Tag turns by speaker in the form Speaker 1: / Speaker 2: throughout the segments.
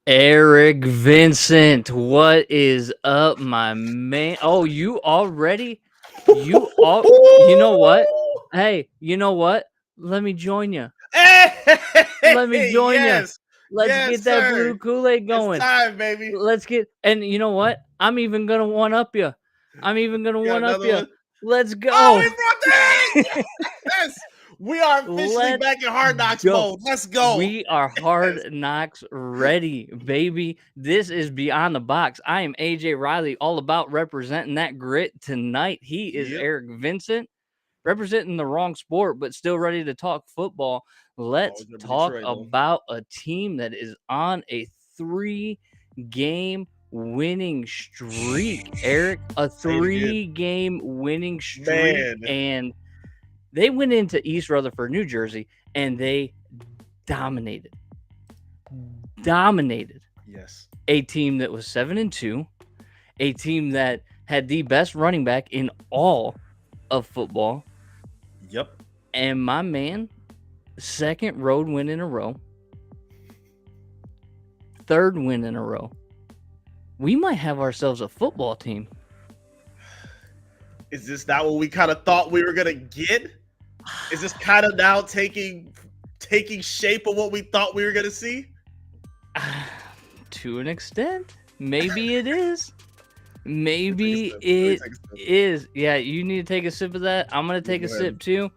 Speaker 1: Eric Vincent, what is up, my man? Oh, you already? You know what? Hey, you know what? Let me join you. Let me
Speaker 2: Hey,
Speaker 1: join you.
Speaker 2: yes,
Speaker 1: Let's
Speaker 2: yes,
Speaker 1: get that
Speaker 2: sir.
Speaker 1: blue Kool-Aid
Speaker 2: It's
Speaker 1: going.
Speaker 2: time, baby.
Speaker 1: And you know what? I'm even gonna one up you. I'm even gonna
Speaker 2: Got
Speaker 1: one up
Speaker 2: another
Speaker 1: you.
Speaker 2: one.
Speaker 1: Let's
Speaker 2: Oh, we
Speaker 1: go.
Speaker 2: brought that. Yes, we are officially
Speaker 1: Let's
Speaker 2: back in Hard Knocks
Speaker 1: go.
Speaker 2: mode. Let's go.
Speaker 1: We are
Speaker 2: Yes.
Speaker 1: hard knocks ready, baby. This is Beyond the Box. I am AJ Reilly, all about representing that grit tonight. He is
Speaker 2: Yep.
Speaker 1: Eric Vincent, representing the wrong sport, but still ready to talk football. Let's
Speaker 2: Always remember
Speaker 1: talk
Speaker 2: Detroit though.
Speaker 1: about a team that is on a 3-game winning streak. Eric, a
Speaker 2: Say it again,
Speaker 1: 3-game winning streak,
Speaker 2: man.
Speaker 1: and they went into East Rutherford, New Jersey, and they dominated. Dominated
Speaker 2: Yes.
Speaker 1: a team that was 7-2, a team that had the best running back in all of football,
Speaker 2: Yep.
Speaker 1: and my man, second road win in a row, third win in a row. We might have ourselves a football team.
Speaker 2: Is this not what we kind of thought we were gonna get? Is this kind of now taking shape of what we thought we were gonna see?
Speaker 1: To an extent, maybe it is. Maybe
Speaker 2: Let me
Speaker 1: it
Speaker 2: take a sip.
Speaker 1: is. Yeah, you need to take a sip of that. I'm gonna take
Speaker 2: Go
Speaker 1: a
Speaker 2: ahead.
Speaker 1: sip too.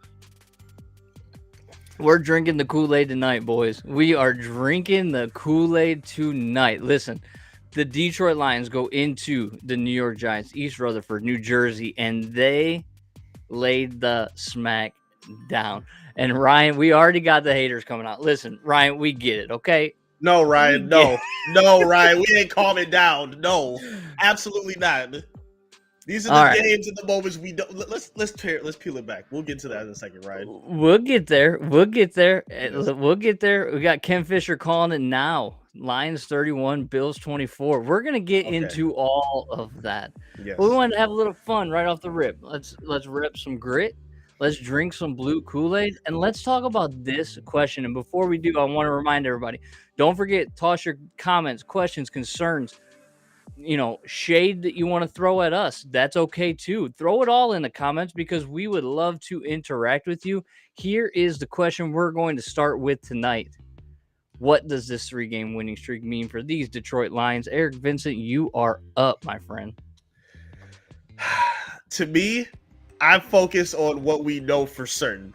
Speaker 1: We're drinking the Kool-Aid tonight, boys. We are drinking the Kool-Aid tonight. Listen, the Detroit Lions go into the New York Giants, East Rutherford, New Jersey, and they laid the smack down. And Ryan, we already got the haters coming out. Listen, Ryan, we get it, okay?
Speaker 2: No,
Speaker 1: We
Speaker 2: Ryan.
Speaker 1: get
Speaker 2: No, Ryan. We ain't calming down. No, absolutely not. These are
Speaker 1: All
Speaker 2: the
Speaker 1: right.
Speaker 2: games and the moments we don't. Let's peel it back. We'll get to that in a second, Ryan.
Speaker 1: We'll get there. We'll get there.
Speaker 2: Yes.
Speaker 1: We'll get there. We got Ken Fisher calling it now. Lions 31, Bills 24. We're gonna get
Speaker 2: Okay.
Speaker 1: into all of that. But we
Speaker 2: Yes.
Speaker 1: wanted to have a little fun right off the rip. Let's rip some grit. Let's drink some blue Kool-Aid and let's talk about this question. And before we do, I want to remind everybody, don't forget, toss your comments, questions, concerns, shade that you want to throw at us. That's okay too. Throw it all in the comments because we would love to interact with you. Here is the question we're going to start with tonight. What does this 3-game winning streak mean for these Detroit Lions? Eric Vincent, you are up, my friend.
Speaker 2: To me, I focus on what we know for certain.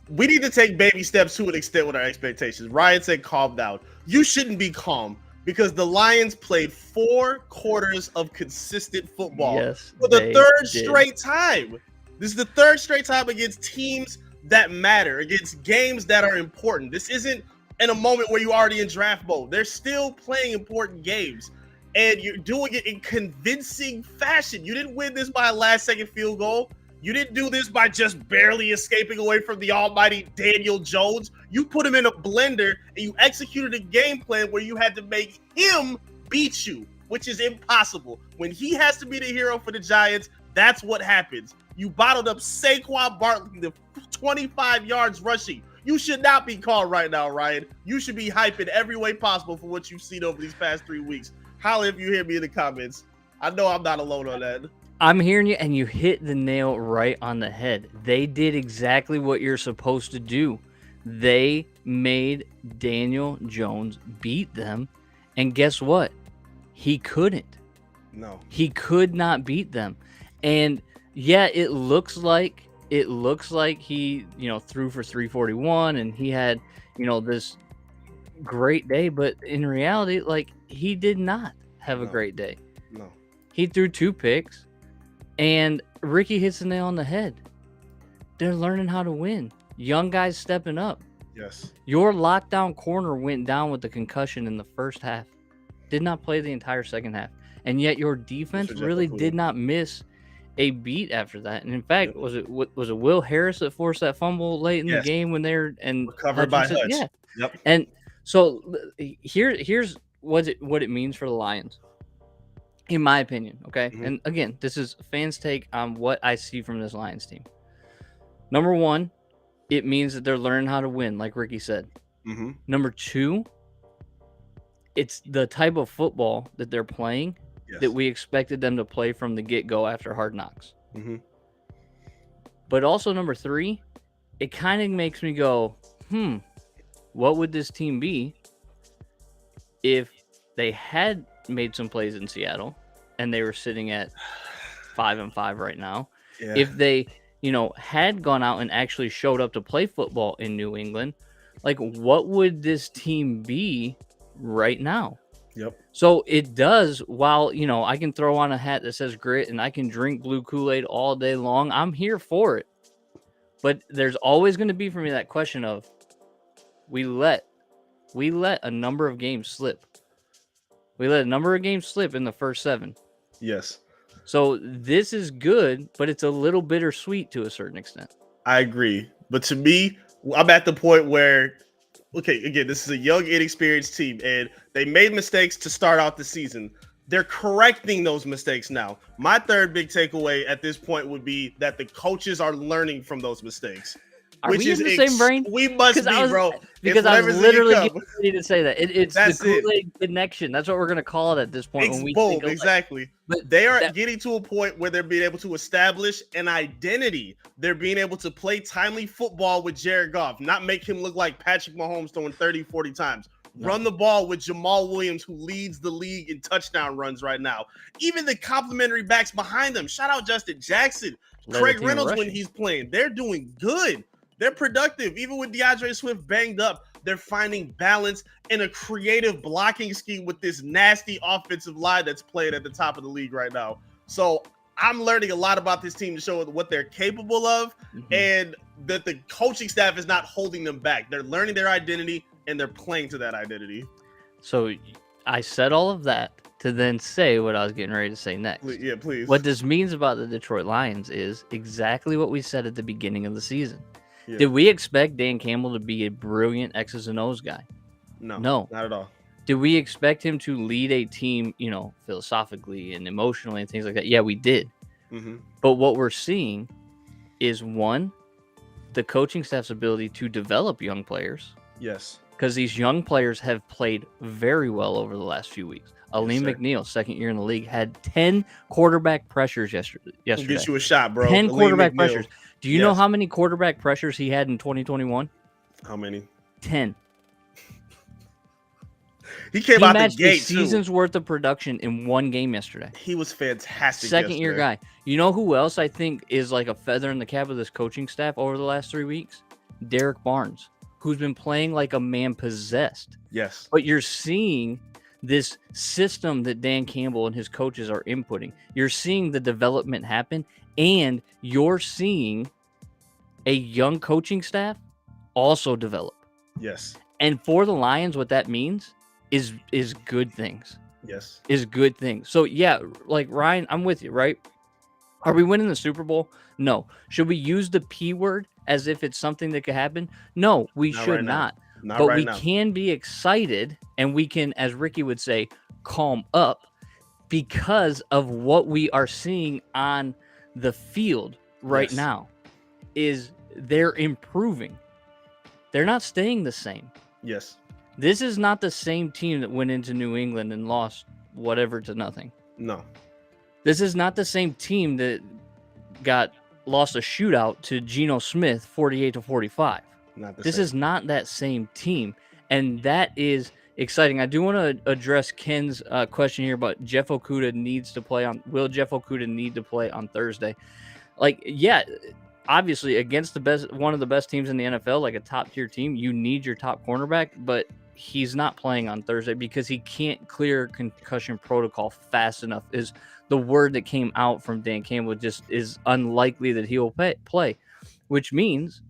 Speaker 2: We need to take baby steps to an extent with our expectations. Ryan said, calm down. You shouldn't be calm because the Lions played 4 quarters of consistent football
Speaker 1: Yes,
Speaker 2: for the
Speaker 1: they
Speaker 2: third
Speaker 1: did.
Speaker 2: straight time. This is the third straight time against teams that matter, against games that are important. This isn't in a moment where you're already in draft mode. They're still playing important games, and you're doing it in convincing fashion. You didn't win this by a last-second field goal. You didn't do this by just barely escaping away from the almighty Daniel Jones. You put him in a blender and you executed a game plan where you had to make him beat you, which is impossible. When he has to be the hero for the Giants, that's what happens. You bottled up Saquon Barkley to 25 yards rushing. You should not be called right now, Ryan. You should be hyping every way possible for what you've seen over these past 3 weeks. Holla if you hear me in the comments. I know I'm not alone on that.
Speaker 1: I'm hearing you, and you hit the nail right on the head. They did exactly what you're supposed to do. They made Daniel Jones beat them, and guess what? He couldn't.
Speaker 2: No.
Speaker 1: He could not beat them. And yeah, it looks like he, threw for 341 and he had, this great day, but in reality, like, he did not have a great day.
Speaker 2: No.
Speaker 1: He threw 2 picks. And Ricky hits the nail on the head. They're learning how to win. Young guys stepping up.
Speaker 2: Yes.
Speaker 1: Your lockdown corner went down with the concussion in the first half. Did not play the entire second half. And yet your defense really did not miss a beat after that. And in fact, was it Will Harris that forced that fumble late in the game when they're and
Speaker 2: recovered by Hutch?
Speaker 1: Yeah.
Speaker 2: Yep.
Speaker 1: And so here's what it means for the Lions. In my opinion, okay?
Speaker 2: Mm-hmm.
Speaker 1: And again, this is fans' take on what I see from this Lions team. Number 1, it means that they're learning how to win, like Ricky said.
Speaker 2: Mm-hmm.
Speaker 1: Number 2, it's the type of football that they're playing
Speaker 2: Yes.
Speaker 1: that we expected them to play from the get-go after Hard Knocks.
Speaker 2: Mm-hmm.
Speaker 1: But also number 3, it kind of makes me go, what would this team be if they had made some plays in Seattle and they were sitting at 5-5 right now?
Speaker 2: Yeah.
Speaker 1: If they, had gone out and actually showed up to play football in New England, like what would this team be right now?
Speaker 2: Yep.
Speaker 1: So it does, while, I can throw on a hat that says grit and I can drink blue Kool-Aid all day long, I'm here for it. But there's always going to be for me that question of we let a number of games slip. We let a number of games slip in the first 7.
Speaker 2: Yes.
Speaker 1: So this is good, but it's a little bittersweet to a certain extent.
Speaker 2: I agree. But to me, I'm at the point where, okay, again, this is a young, inexperienced team, and they made mistakes to start out the season. They're correcting those mistakes now. My third big takeaway at this point would be that the coaches are learning from those mistakes.
Speaker 1: Are we in the same brain?
Speaker 2: We must be, bro.
Speaker 1: Because I was literally getting ready to say that. It's
Speaker 2: That's
Speaker 1: the Kool-Aid connection. That's what we're going to call it at this point.
Speaker 2: Exactly. But they are getting to a point where they're being able to establish an identity. They're being able to play timely football with Jared Goff, not make him look like Patrick Mahomes throwing 30, 40 times. No. Run the ball with Jamal Williams, who leads the league in touchdown runs right now. Even the complimentary backs behind them. Shout out Justin Jackson, Craig Reynolds when he's playing. They're doing good. They're productive. Even with DeAndre Swift banged up, they're finding balance in a creative blocking scheme with this nasty offensive line that's playing at the top of the league right now. So I'm learning a lot about this team to show what they're capable of, and that the coaching staff is not holding them back. They're learning their identity, and they're playing to that identity.
Speaker 1: So I said all of that to then say what I was getting ready to say next.
Speaker 2: Yeah, please.
Speaker 1: What this means about the Detroit Lions is exactly what we said at the beginning of the season. Yeah. Did we expect Dan Campbell to be a brilliant X's and O's guy?
Speaker 2: No, not at all.
Speaker 1: Did we expect him to lead a team, philosophically and emotionally and things like that? Yeah, we did. But what we're seeing is, one, the coaching staff's ability to develop young players.
Speaker 2: Yes.
Speaker 1: Because these young players have played very well over the last few weeks. Aleem McNeil, second year in the league, had 10 quarterback pressures yesterday.
Speaker 2: Get you a shot, bro.
Speaker 1: 10 quarterback pressures. Do you know how many quarterback pressures he had in 2021?
Speaker 2: How many?
Speaker 1: 10.
Speaker 2: He came out the gate,
Speaker 1: a season's worth of production in one game yesterday.
Speaker 2: He was fantastic.
Speaker 1: Second-year guy. You know who else I think is like a feather in the cap of this coaching staff over the last 3 weeks? Derek Barnes, who's been playing like a man possessed.
Speaker 2: Yes.
Speaker 1: But you're seeing this system that Dan Campbell and his coaches are inputting. You're seeing the development happen, and you're seeing a young coaching staff also develop.
Speaker 2: Yes.
Speaker 1: And for the Lions, what that means is good things.
Speaker 2: Yes.
Speaker 1: Is good things. So, yeah, like, Ryan, I'm with you, right? Are we winning the Super Bowl? No. Should we use the P word as if it's something that could happen? No, we should not. But we can be excited, and we can, as Ricky would say, calm up because of what we are seeing on the field right now. Is they're improving. They're not staying the same.
Speaker 2: Yes.
Speaker 1: This is not the same team that went into New England and lost whatever to nothing.
Speaker 2: No.
Speaker 1: This is not the same team that lost a shootout to Geno Smith 48-45. This is not that same team, and that is exciting. I do want to address Ken's question here about Jeff Okudah needs to play on. Will Jeff Okudah need to play on Thursday? Like, yeah, obviously against one of the best teams in the NFL, like a top tier team, you need your top cornerback, but he's not playing on Thursday because he can't clear concussion protocol fast enough. Is the word that came out from Dan Campbell. Just is unlikely that he will play, which means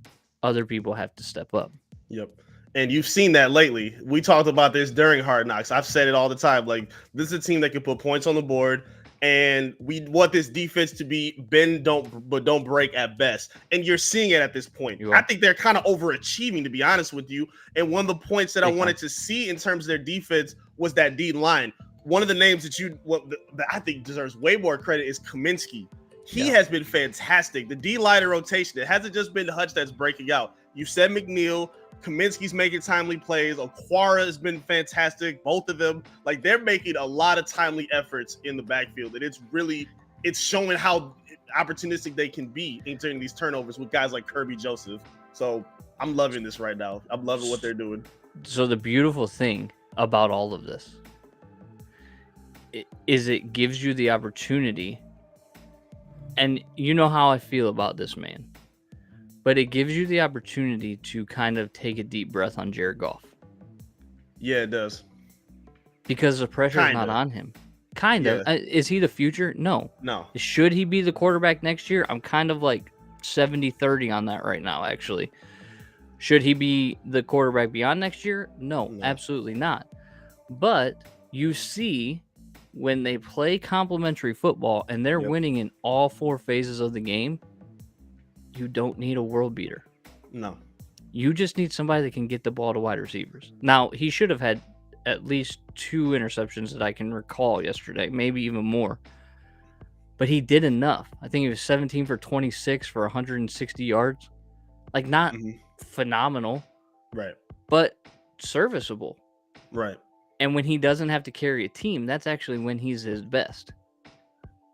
Speaker 1: other people have to step up.
Speaker 2: Yep. And you've seen that lately. We talked about this during Hard Knocks. I've said it all the time. Like, this is a team that can put points on the board, and we want this defense to be bend, but don't break at best. And you're seeing it at this point. I think they're kind of overachieving, to be honest with you. And one of the points that I wanted to see in terms of their defense was that D line. One of the names that I think deserves way more credit is Kaminsky. He has been fantastic. The D-liner rotation, it hasn't just been Hutch that's breaking out. You said McNeil, Kaminsky's making timely plays. Okwara has been fantastic. Both of them, like, they're making a lot of timely efforts in the backfield, and it's showing how opportunistic they can be in turning these turnovers with guys like Kirby Joseph. So I'm loving this right now. I'm loving what they're doing.
Speaker 1: So the beautiful thing about all of this is it gives you the opportunity, and you know how I feel about this man, but it gives you the opportunity to kind of take a deep breath on Jared Goff.
Speaker 2: Yeah, it does.
Speaker 1: Because the pressure's not on him. Kind of.
Speaker 2: Yeah.
Speaker 1: Is he the future? No.
Speaker 2: No.
Speaker 1: Should he be the quarterback next year? I'm kind of like 70-30 on that right now, actually. Should he be the quarterback beyond next year? No, absolutely not. But you see, when they play complementary football and they're winning in all 4 phases of the game, you don't need a world beater.
Speaker 2: No.
Speaker 1: You just need somebody that can get the ball to wide receivers. Now, he should have had at least 2 interceptions that I can recall yesterday, maybe even more. But he did enough. I think he was 17 for 26 for 160 yards. Like, not phenomenal.
Speaker 2: Right.
Speaker 1: But serviceable.
Speaker 2: Right.
Speaker 1: And when he doesn't have to carry a team, that's actually when he's his best.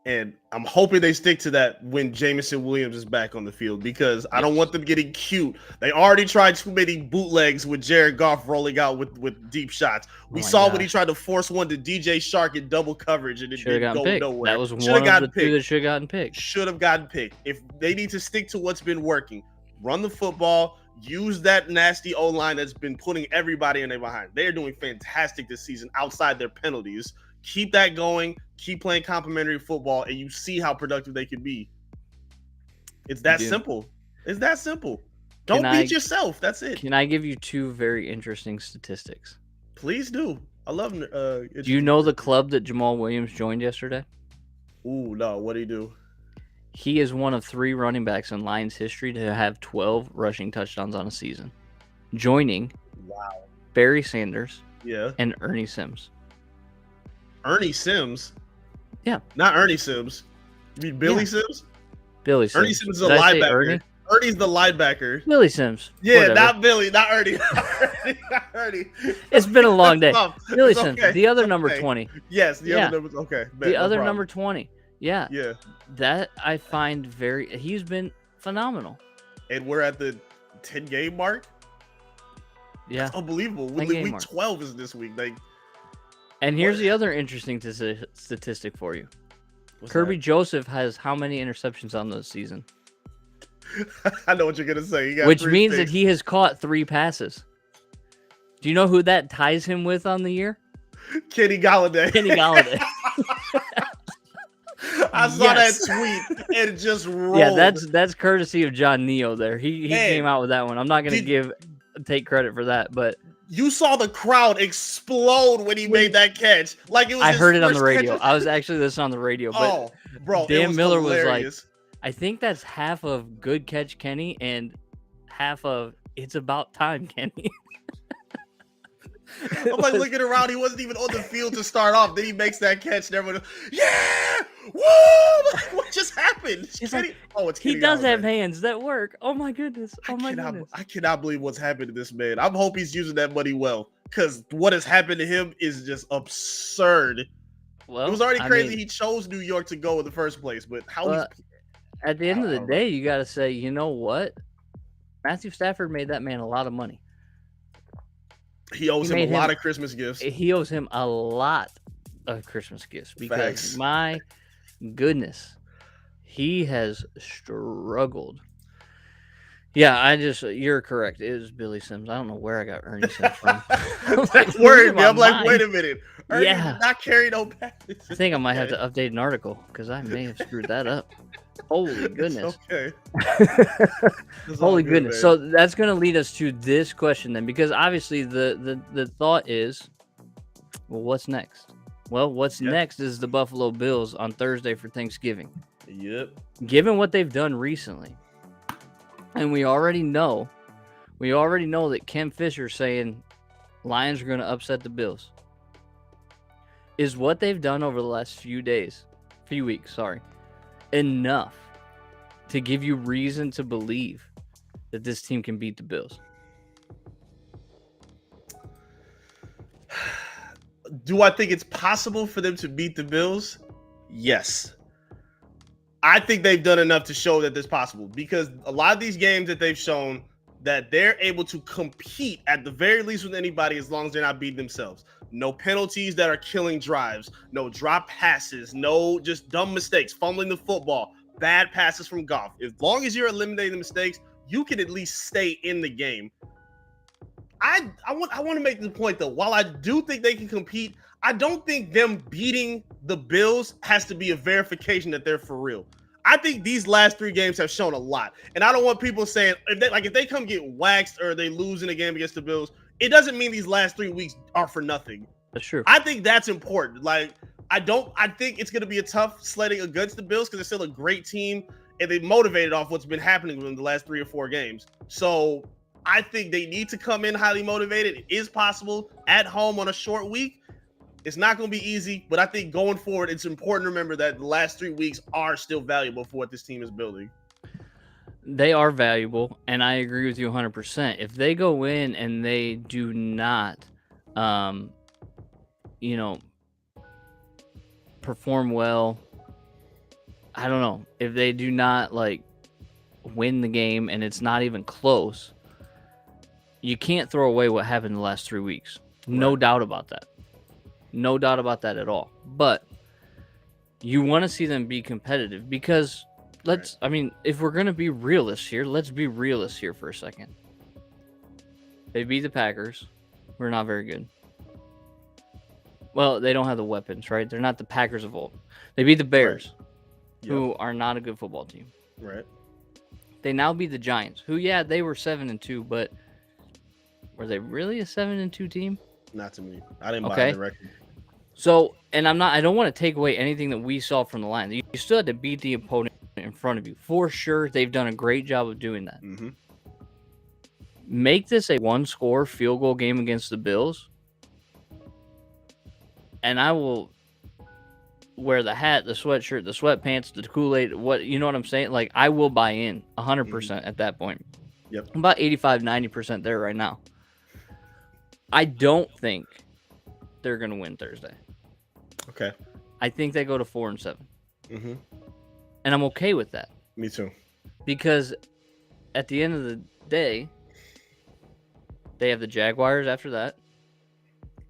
Speaker 2: And I'm hoping they stick to that when Jamison Williams is back on the field, because I don't want them getting cute. They already tried too many bootlegs with Jared Goff rolling out with deep shots. We saw when he tried to force one to DJ Shark in double coverage and it didn't go nowhere.
Speaker 1: That was one of the 2 that should have gotten picked.
Speaker 2: Should have gotten picked. If they need to stick to what's been working, run the football, use that nasty O-line that's been putting everybody in their behind. They're doing fantastic this season outside their penalties. Keep that going. Keep playing complimentary football, and you see how productive they can be. It's that simple. It's that simple. Don't beat yourself. That's it.
Speaker 1: Can I give you 2 very interesting statistics?
Speaker 2: Please do. I love them.
Speaker 1: Do you know the club that Jamal Williams joined yesterday?
Speaker 2: Ooh, no. What did he do?
Speaker 1: He is one of 3 running backs in Lions history to have 12 rushing touchdowns on a season, joining Barry Sanders and Ernie Sims.
Speaker 2: Ernie Sims?
Speaker 1: Yeah.
Speaker 2: Not Ernie Sims. You mean Billy Sims?
Speaker 1: Billy Sims.
Speaker 2: Ernie Sims is a linebacker. Ernie's the linebacker.
Speaker 1: Billy Sims.
Speaker 2: Yeah, whatever. Not Billy. Not Ernie. Not Ernie.
Speaker 1: It's been a long day. Billy Sims.
Speaker 2: Okay.
Speaker 1: The other number 20.
Speaker 2: Yes, the other number. Okay.
Speaker 1: The other number 20. Yeah.
Speaker 2: Yeah.
Speaker 1: That I find he's been phenomenal.
Speaker 2: And we're at the 10-game mark?
Speaker 1: Yeah.
Speaker 2: That's unbelievable. Week 12 is this week.
Speaker 1: And here's the other interesting statistic for you. Kirby Joseph has how many interceptions on the season?
Speaker 2: I know what you're going to say.
Speaker 1: Which means that he has caught 3 passes. Do you know who that ties him with on the year?
Speaker 2: Kenny Golladay.
Speaker 1: Kenny Golladay.
Speaker 2: I saw that tweet and it just rolled.
Speaker 1: Yeah, that's courtesy of John Neo there. He came out with that one. I'm not going to take credit for that, but
Speaker 2: you saw the crowd explode when he made that catch. Like it was.
Speaker 1: I heard it on the radio. I was actually listening on the radio. But
Speaker 2: bro,
Speaker 1: Dan Miller
Speaker 2: hilarious.
Speaker 1: was like, I think that's half of good catch, Kenny, and half of it's about time, Kenny.
Speaker 2: I'm like looking around. He wasn't even on the field to start off. Then he makes that catch. And everyone, woo! What just happened?
Speaker 1: Like, he does have hands that work. Oh my goodness! Oh my goodness!
Speaker 2: I cannot believe what's happened to this man. I hope he's using that money well, because what has happened to him is just absurd. Well, it was already crazy. He chose New York to go in the first place, but
Speaker 1: at the end of the day, you got to say, you know what? Matthew Stafford made that man a lot of money.
Speaker 2: He owes him a lot of Christmas gifts.
Speaker 1: He owes him a lot of Christmas gifts because my goodness, he has struggled. Yeah, you're correct. It was Billy Sims. I don't know where I got Ernie Sims from.
Speaker 2: That worried me. I'm like, wait a minute. Ernie did not carry no passes.
Speaker 1: I think I might have to update an article because I may have screwed that up. Holy goodness.
Speaker 2: Okay.
Speaker 1: Holy goodness. Man. So that's going to lead us to this question then, because obviously the thought is, well, what's next? Well, what's next is the Buffalo Bills on Thursday for Thanksgiving.
Speaker 2: Yep.
Speaker 1: Given what they've done recently, and we already know that Kim Fisher's saying Lions are going to upset the Bills. Is what they've done over the last few weeks, enough to give you reason to believe that this team can beat the Bills?
Speaker 2: Do I think it's possible for them to beat the Bills? Yes. I think they've done enough to show that it's possible because a lot of these games that they've shown that they're able to compete at the very least with anybody as long as they're not beating themselves. No penalties that are killing drives, no drop passes, no just dumb mistakes, fumbling the football, bad passes from Goff. As long as you're eliminating the mistakes, you can at least stay in the game. I want to make the point though. While I do think they can compete, I don't think them beating the Bills has to be a verification that they're for real. I think these last 3 games have shown a lot, and I don't want people saying if they come get waxed or they lose in a game against the Bills, it doesn't mean these last 3 weeks are for nothing.
Speaker 1: That's true.
Speaker 2: I think that's important. Like I think it's going to be a tough sledding against the Bills because they're still a great team and they motivated off what's been happening with them the last 3 or 4 games. So I think they need to come in highly motivated. It is possible at home on a short week. It's not going to be easy, but I think going forward, it's important to remember that the last 3 weeks are still valuable for what this team is building.
Speaker 1: They are valuable, and I agree with you 100%. If they go in and they do not, perform well, I don't know. If they do not, win the game and it's not even close, you can't throw away what happened the last 3 weeks. No doubt about that. No doubt about that at all. But you want to see them be competitive because if we're going to be realists here, let's be realists here for a second. They beat the Packers. We're not very good. Well, they don't have the weapons, right? They're not the Packers of old. They beat the Bears, who are not a good football team.
Speaker 2: Right.
Speaker 1: They now beat the Giants, who, they were 7-2, but were they really a 7-2 team?
Speaker 2: Not to me. I didn't buy the record.
Speaker 1: So, and I don't want to take away anything that we saw from the Lions. You still had to beat the opponent in front of you. For sure, they've done a great job of doing that.
Speaker 2: Mm-hmm.
Speaker 1: Make this a 1-score field goal game against the Bills, and I will wear the hat, the sweatshirt, the sweatpants, the Kool-Aid, you know what I'm saying? Like, I will buy in 100% at that point.
Speaker 2: Yep.
Speaker 1: I'm about 85, 90% there right now. I don't think they're going to win Thursday.
Speaker 2: Okay.
Speaker 1: I think they go to 4-7.
Speaker 2: Mm-hmm.
Speaker 1: And I'm okay with that.
Speaker 2: Me too.
Speaker 1: Because at the end of the day, they have the Jaguars after that.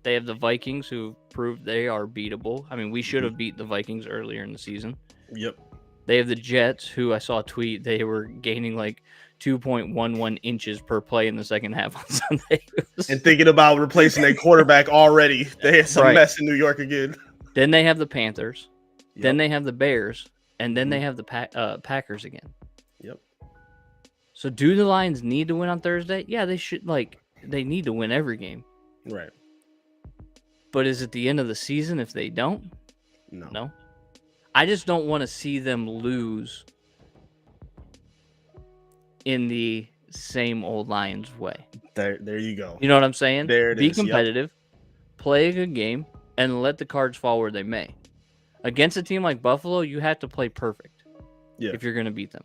Speaker 1: They have the Vikings, who proved they are beatable. I mean, we should have beat the Vikings earlier in the season.
Speaker 2: Yep.
Speaker 1: They have the Jets, who I saw a tweet. They were gaining 2.11 inches per play in the second half on Sunday.
Speaker 2: And thinking about replacing their quarterback already. They had some mess in New York again.
Speaker 1: Then they have the Panthers. Yep. Then they have the Bears. And then they have the Packers again.
Speaker 2: Yep.
Speaker 1: So do the Lions need to win on Thursday? Yeah, they should. They need to win every game.
Speaker 2: Right.
Speaker 1: But is it the end of the season if they don't? No. I just don't want to see them lose in the same old Lions way.
Speaker 2: There you go.
Speaker 1: You know what I'm saying?
Speaker 2: There it is.
Speaker 1: Be competitive, play a good game, and let the cards fall where they may. Against a team like Buffalo, you have to play perfect if you're going to beat them.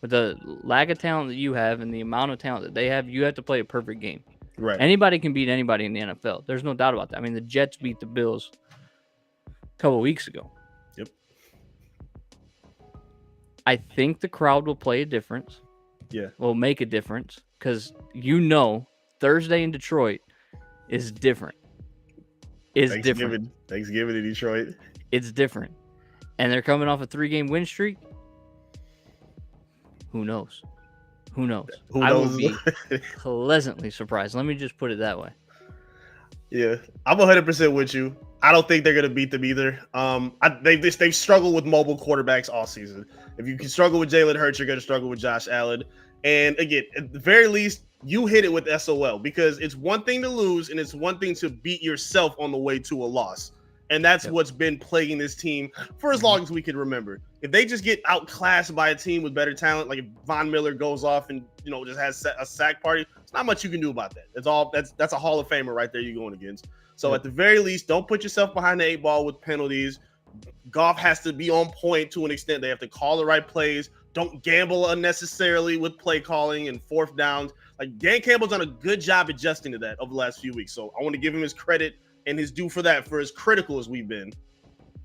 Speaker 1: With the lack of talent that you have and the amount of talent that they have, you have to play a perfect game.
Speaker 2: Right.
Speaker 1: Anybody can beat anybody in the NFL. There's no doubt about that. I mean, the Jets beat the Bills a couple of weeks ago.
Speaker 2: Yep.
Speaker 1: I think the crowd will play a difference.
Speaker 2: Yeah.
Speaker 1: Will make a difference because Thursday in Detroit is different.
Speaker 2: Thanksgiving in Detroit.
Speaker 1: It's different. And they're coming off a 3-game win streak. Who knows? I will be pleasantly surprised. Let me just put it that way.
Speaker 2: Yeah, I'm 100% with you. I don't think they're going to beat them either. They've struggled with mobile quarterbacks all season. If you can struggle with Jalen Hurts, you're going to struggle with Josh Allen. And again, at the very least, you hit it with SOL because it's one thing to lose and it's one thing to beat yourself on the way to a loss. And that's what's been plaguing this team for as long as we can remember. If they just get outclassed by a team with better talent, like if Von Miller goes off and just has a sack party, there's not much you can do about that. That's a Hall of Famer right there you're going against. So at the very least, don't put yourself behind the 8 ball with penalties. Goff has to be on point to an extent. They have to call the right plays. Don't gamble unnecessarily with play calling and fourth downs. Like Dan Campbell's done a good job adjusting to that over the last few weeks. So I want to give him his credit and is due for that for as critical as we've been.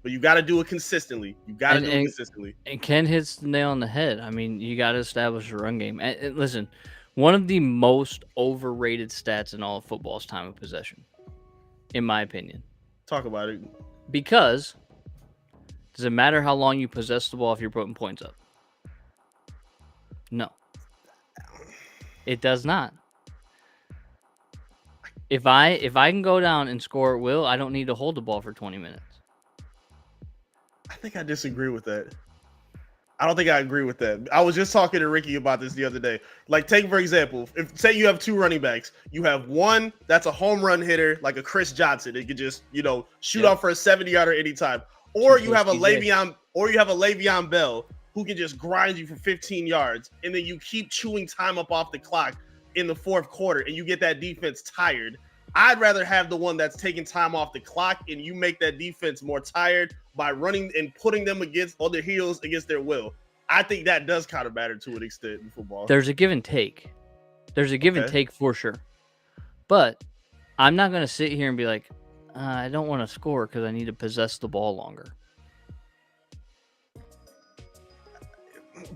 Speaker 2: But you got to do it consistently. You got to do it consistently.
Speaker 1: And Ken hits the nail on the head. I mean, you got to establish a run game. And listen, one of the most overrated stats in all of football is time of possession, in my opinion.
Speaker 2: Talk about it.
Speaker 1: Because does it matter how long you possess the ball if you're putting points up? No. It does not. If I can go down and score at will, I don't need to hold the ball for 20 minutes.
Speaker 2: I think I disagree with that. I don't think I agree with that. I was just talking to Ricky about this the other day. Like, take, for example, if say you have 2 running backs, you have one that's a home run hitter, like a Chris Johnson. It could just, shoot off for a 70-yarder anytime. Or you have a Le'Veon Bell who can just grind you for 15 yards, and then you keep chewing time up off the clock in the fourth quarter, and you get that defense tired. I'd rather have the one that's taking time off the clock, and you make that defense more tired by running and putting them on their heels against their will. I think that does kind of matter to an extent in football.
Speaker 1: There's a give and take. There's a give and take for sure. But I'm not going to sit here and be like, I don't want to score because I need to possess the ball longer.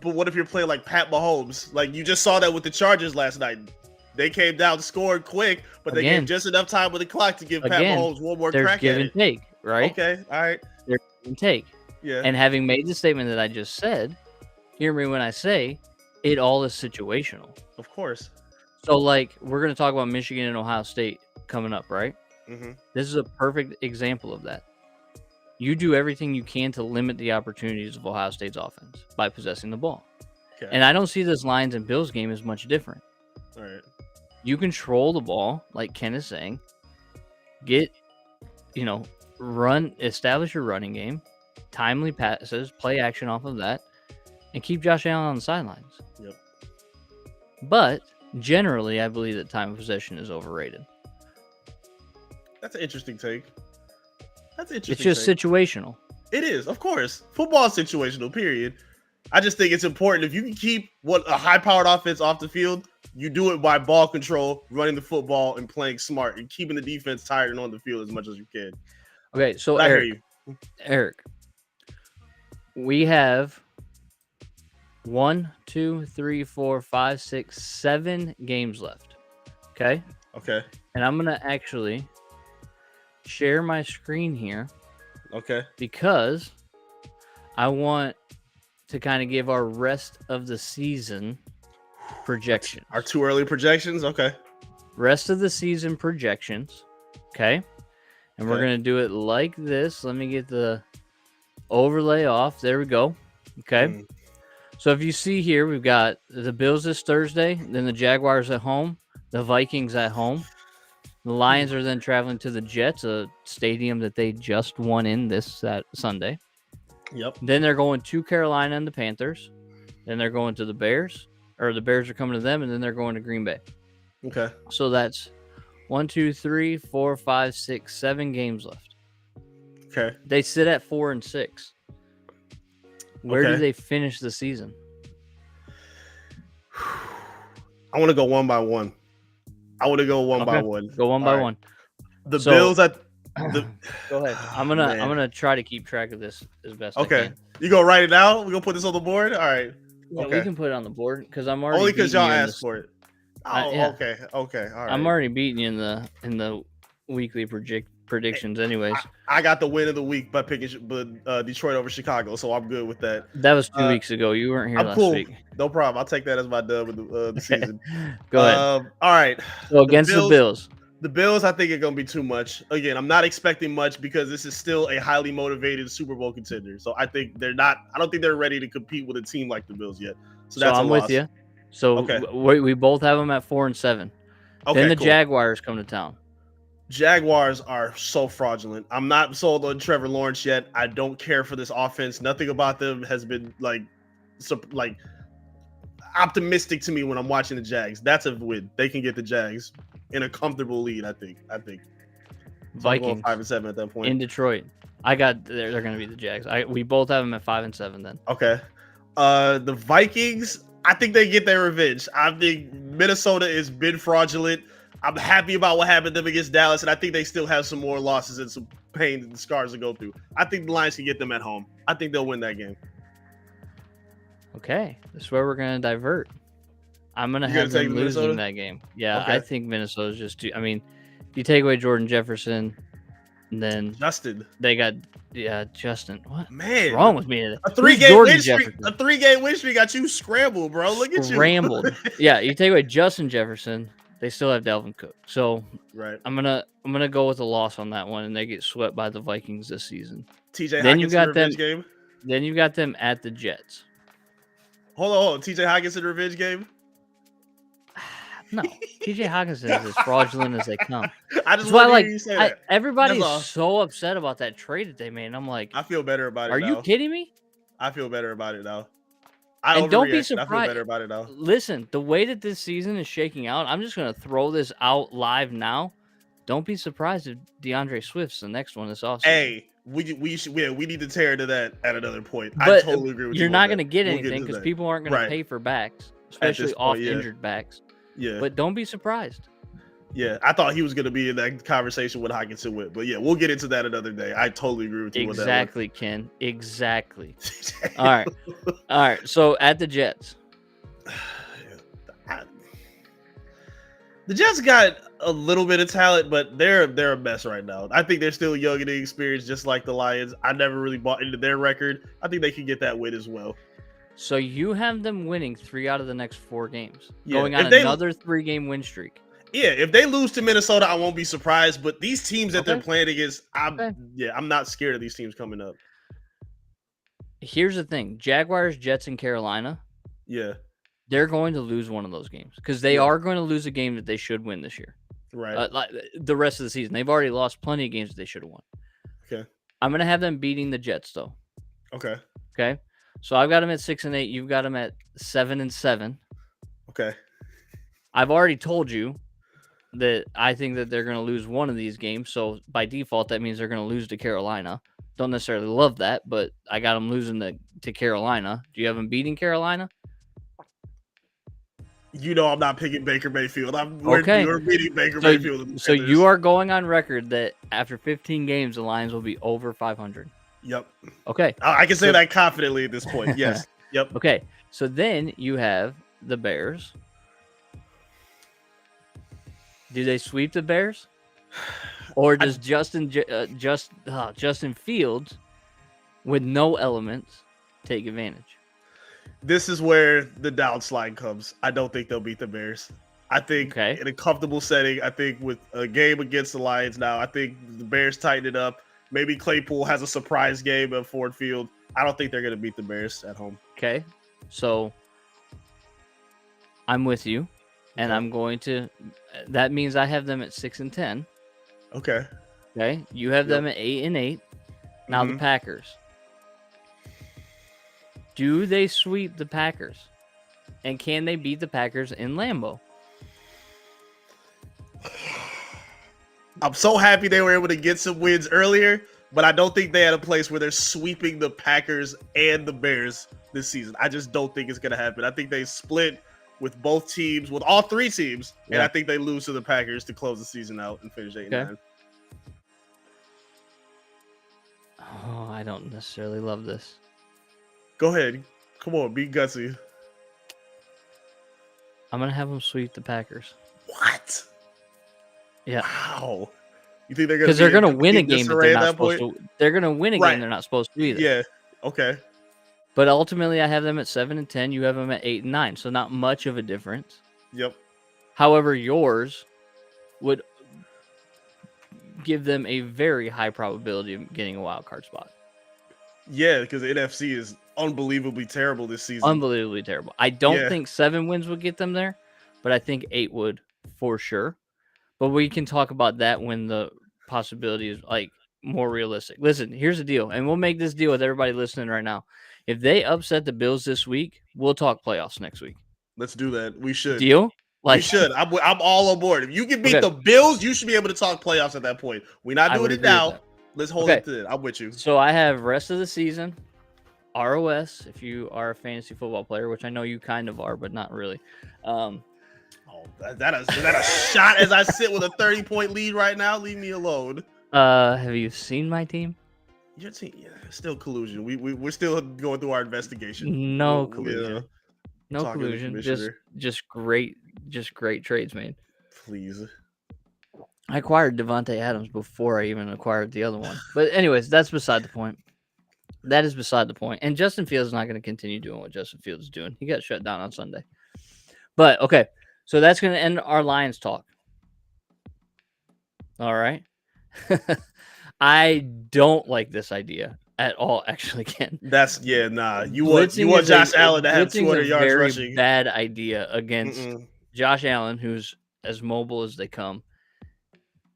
Speaker 2: But what if you're playing like Pat Mahomes? Like, you just saw that with the Chargers last night. They came down, scored quick, but they gave just enough time with the clock to give Pat Mahomes one more crack at it.
Speaker 1: There's give and take, right?
Speaker 2: Okay, all right.
Speaker 1: There's give and take.
Speaker 2: Yeah.
Speaker 1: And having made the statement that I just said, hear me when I say it all is situational.
Speaker 2: Of course.
Speaker 1: So, like, we're going to talk about Michigan and Ohio State coming up, right?
Speaker 2: Mm-hmm.
Speaker 1: This is a perfect example of that. You do everything you can to limit the opportunities of Ohio State's offense by possessing the ball. Okay. And I don't see this Lions and Bills game as much different.
Speaker 2: All right.
Speaker 1: You control the ball, like Ken is saying. Establish your running game, timely passes, play action off of that, and keep Josh Allen on the sidelines.
Speaker 2: Yep.
Speaker 1: But generally, I believe that time of possession is overrated.
Speaker 2: That's an interesting take.
Speaker 1: It's just situational.
Speaker 2: It is, of course. Football is situational, period. I just think it's important. If you can keep a high-powered offense off the field, you do it by ball control, running the football, and playing smart, and keeping the defense tired and on the field as much as you can.
Speaker 1: Okay, so Eric, we have 1, 2, 3, 4, 5, 6, 7 games left. Okay?
Speaker 2: Okay.
Speaker 1: And I'm going to actually share my screen here.
Speaker 2: Okay.
Speaker 1: Because I want to kind of give our rest of the season projections.
Speaker 2: Our too early projections? Okay.
Speaker 1: Rest of the season projections. Okay. And we're going to do it like this. Let me get the overlay off. There we go. Okay. So if you see here, we've got the Bills this Thursday, then the Jaguars at home, the Vikings at home. The Lions are then traveling to the Jets, a stadium that they just won in this Sunday.
Speaker 2: Yep.
Speaker 1: Then they're going to Carolina and the Panthers. Then they're going to the Bears, or the Bears are coming to them, and then they're going to Green Bay.
Speaker 2: Okay.
Speaker 1: So that's 1, 2, 3, 4, 5, 6, 7 games left.
Speaker 2: Okay.
Speaker 1: They sit at 4 and 6. Where do they finish the season?
Speaker 2: I want to go one by one. By one.
Speaker 1: Go one by one.
Speaker 2: The Bills at
Speaker 1: the. Go ahead. I'm gonna try to keep track of this as best I can.
Speaker 2: You gonna write it out? We gonna put this on the board? All right.
Speaker 1: Yeah, we can put it on the board because I'm already
Speaker 2: only because y'all asked for it. Oh,
Speaker 1: yeah.
Speaker 2: Okay. All right.
Speaker 1: I'm already beating you in the weekly predictions, anyways.
Speaker 2: I got the win of the week by picking Detroit over Chicago, so I'm good with that.
Speaker 1: That was 2 weeks ago. You weren't here last week.
Speaker 2: No problem. I'll take that as my dub of the season.
Speaker 1: Go ahead.
Speaker 2: All right.
Speaker 1: So against the Bills.
Speaker 2: The Bills, I think, are going to be too much. Again, I'm not expecting much because this is still a highly motivated Super Bowl contender. So I think they're not. I don't think they're ready to compete with a team like the Bills yet. So that's
Speaker 1: I'm with you. So we both have them at 4 and 7.
Speaker 2: Okay,
Speaker 1: then the Jaguars come to town.
Speaker 2: Jaguars are so fraudulent. I'm not sold on Trevor Lawrence yet. I don't care for this offense. Nothing about them has been like optimistic to me when I'm watching the Jags. That's a win. They can get the Jags in a comfortable lead. I think.
Speaker 1: Vikings
Speaker 2: 5 and 7 at that point
Speaker 1: in Detroit. They're going to be the Jags. We both have them at 5 and 7. Then
Speaker 2: okay. The Vikings. I think they get their revenge. I think Minnesota has been fraudulent. I'm happy about what happened to them against Dallas, and I think they still have some more losses and some pain and scars to go through. I think the Lions can get them at home. I think they'll win that game.
Speaker 1: Okay, this is where we're gonna divert. I'm gonna
Speaker 2: You
Speaker 1: have
Speaker 2: gonna take
Speaker 1: them losing
Speaker 2: Minnesota?
Speaker 1: that game. Yeah,
Speaker 2: Okay.
Speaker 1: I think Minnesota's just too. I mean, you take away Jordan Jefferson, and then
Speaker 2: Justin,
Speaker 1: they got Justin. What's
Speaker 2: man,
Speaker 1: wrong with me today?
Speaker 2: a
Speaker 1: Who's
Speaker 2: three-game
Speaker 1: Jordan
Speaker 2: win streak.
Speaker 1: Jefferson?
Speaker 2: A 3-game win streak got you scrambled, bro. Look at you.
Speaker 1: Scrambled. Yeah, you take away Justin Jefferson, they still have Dalvin Cook. So
Speaker 2: Right.
Speaker 1: I'm gonna go with a loss on that one, and they get swept by the Vikings this season.
Speaker 2: TJ
Speaker 1: Then you
Speaker 2: Hockenson
Speaker 1: got them.
Speaker 2: revenge game.
Speaker 1: Then you got them at the Jets.
Speaker 2: Hold on. TJ Hockenson revenge game.
Speaker 1: No, TJ Hawkinson is as fraudulent as they come.
Speaker 2: I just
Speaker 1: That's why,
Speaker 2: want to
Speaker 1: like,
Speaker 2: hear you say that.
Speaker 1: everybody's
Speaker 2: That's all.
Speaker 1: so upset about that trade that they made. And I'm like,
Speaker 2: I feel better about it
Speaker 1: are
Speaker 2: now.
Speaker 1: you kidding me?
Speaker 2: I feel better about it now. I
Speaker 1: And don't be
Speaker 2: overreacted. I feel
Speaker 1: surprised.
Speaker 2: better about it now.
Speaker 1: Listen, the way that this season is shaking out, I'm just gonna throw this out live now. Don't be surprised if DeAndre Swift's the next one this offseason.
Speaker 2: Hey, we need to tear into that at another point.
Speaker 1: But
Speaker 2: I totally agree with you.
Speaker 1: you're
Speaker 2: on
Speaker 1: not
Speaker 2: that.
Speaker 1: gonna get
Speaker 2: We'll
Speaker 1: anything
Speaker 2: into
Speaker 1: because
Speaker 2: that.
Speaker 1: people aren't gonna
Speaker 2: Right.
Speaker 1: pay for backs, especially
Speaker 2: point, yeah.
Speaker 1: injured backs.
Speaker 2: Yeah,
Speaker 1: But don't be surprised.
Speaker 2: yeah. I thought he was gonna be in that conversation with Hockenson with, but yeah, we'll get into that another day. I totally agree with you on that
Speaker 1: Exactly, Ken. Exactly.
Speaker 2: one.
Speaker 1: All right. So at the Jets.
Speaker 2: The Jets got a little bit of talent, but they're a mess right now. I think they're still young and inexperienced, just like the Lions. I never really bought into their record. I think they can get that win as well.
Speaker 1: So you have them winning 3 out of the next 4 games,
Speaker 2: Yeah,
Speaker 1: going on
Speaker 2: if they-
Speaker 1: another 3-game win streak.
Speaker 2: Yeah, if they lose to Minnesota, I won't be surprised. But these teams that they're
Speaker 1: Okay.
Speaker 2: playing against,
Speaker 1: Okay.
Speaker 2: I'm not scared of these teams coming up.
Speaker 1: Here's the thing: Jaguars, Jets, and Carolina.
Speaker 2: Yeah,
Speaker 1: They're going to lose one of those games because they
Speaker 2: Yeah.
Speaker 1: are going to lose a game that they should win this year.
Speaker 2: right.
Speaker 1: Like the rest of the season, they've already lost plenty of games that they should have won.
Speaker 2: Okay.
Speaker 1: I'm going to have them beating the Jets though.
Speaker 2: Okay.
Speaker 1: Okay. So I've got them at 6-8. You've got them at 7-7.
Speaker 2: Okay.
Speaker 1: I've already told you that I think that they're going to lose one of these games. So by default, that means they're going to lose to Carolina. Don't necessarily love that, but I got them losing to Carolina. Do you have them beating Carolina?
Speaker 2: You know I'm not picking Baker Mayfield.
Speaker 1: Okay.
Speaker 2: We're beating Baker
Speaker 1: So,
Speaker 2: Mayfield.
Speaker 1: so you are going on record that after 15 games, the Lions will be over 500.
Speaker 2: Yep.
Speaker 1: Okay.
Speaker 2: I can say
Speaker 1: So-
Speaker 2: that confidently at this point. Yes. Yep.
Speaker 1: Okay. So then you have the Bears. Do they sweep the Bears? Or does Justin Fields with no elements take advantage?
Speaker 2: This is where the downslide comes. I don't think they'll beat the Bears. I think
Speaker 1: Okay.
Speaker 2: in a comfortable setting, I think with a game against the Lions now, I think the Bears tighten it up. Maybe Claypool has a surprise game at Ford Field. I don't think they're going to beat the Bears at home.
Speaker 1: Okay. So I'm with you. And
Speaker 2: Okay.
Speaker 1: I'm going to that means I have them at 6-10.
Speaker 2: Okay.
Speaker 1: Okay. You have
Speaker 2: Yep.
Speaker 1: them at 8-8. Now the
Speaker 2: Mhm.
Speaker 1: Packers. Do they sweep the Packers? And can they beat the Packers in Lambeau?
Speaker 2: I'm so happy they were able to get some wins earlier, but I don't think they had a place where they're sweeping the Packers and the Bears this season. I just don't think it's going to happen. I think they split with both teams, with all 3 teams, and
Speaker 1: Yeah.
Speaker 2: I think they lose to the Packers to close the season out and finish 8-9.
Speaker 1: Oh, I don't necessarily love this.
Speaker 2: Go ahead. Come on, be gutsy.
Speaker 1: I'm going to have them sweep the Packers.
Speaker 2: What?
Speaker 1: Yeah.
Speaker 2: Wow. You think they're going to
Speaker 1: Because they're going to win a game that they're not supposed to. They're going to win a
Speaker 2: Right.
Speaker 1: game they're not supposed to either.
Speaker 2: Yeah. Okay.
Speaker 1: But ultimately, I have them at 7-10. You have them at 8-9. So not much of a difference.
Speaker 2: Yep.
Speaker 1: However, yours would give them a very high probability of getting a wild card spot.
Speaker 2: Yeah, because the NFC is unbelievably terrible this season.
Speaker 1: Unbelievably terrible. I don't
Speaker 2: Yeah.
Speaker 1: think 7 wins would get them there, but I think 8 would for sure. But we can talk about that when the possibility is like more realistic. Listen, here's the deal, and we'll make this deal with everybody listening right now. If they upset the Bills this week, we'll talk playoffs next week.
Speaker 2: Let's do that. We should.
Speaker 1: Deal?
Speaker 2: We should. I'm all on board. If you can beat
Speaker 1: Okay.
Speaker 2: the Bills, you should be able to talk playoffs at that point. We're not
Speaker 1: I
Speaker 2: doing
Speaker 1: would
Speaker 2: it
Speaker 1: agree with
Speaker 2: now.
Speaker 1: that.
Speaker 2: Let's hold
Speaker 1: Okay.
Speaker 2: it to that. I'm with you.
Speaker 1: So I have rest of the season, ROS, if you are a fantasy football player, which I know you kind of are, but not really.
Speaker 2: Oh, is that a shot as I sit with a 30-point lead right now? Leave me alone.
Speaker 1: Have you seen my team?
Speaker 2: Your team, yeah, still collusion. We're still going through our investigation.
Speaker 1: No collusion. No
Speaker 2: talking to the
Speaker 1: collusion.
Speaker 2: commissioner.
Speaker 1: Just great trades made.
Speaker 2: Please.
Speaker 1: I acquired Devontae Adams before I even acquired the other one. But anyways, that's beside the point. That is beside the point. And Justin Fields is not going to continue doing what Justin Fields is doing. He got shut down on Sunday. But okay, so that's going to end our Lions talk. All right. I don't like this idea at all, actually, Ken.
Speaker 2: You want Josh Allen to have 200 yards
Speaker 1: very
Speaker 2: rushing.
Speaker 1: Bad idea against Josh Allen, who's as mobile as they come,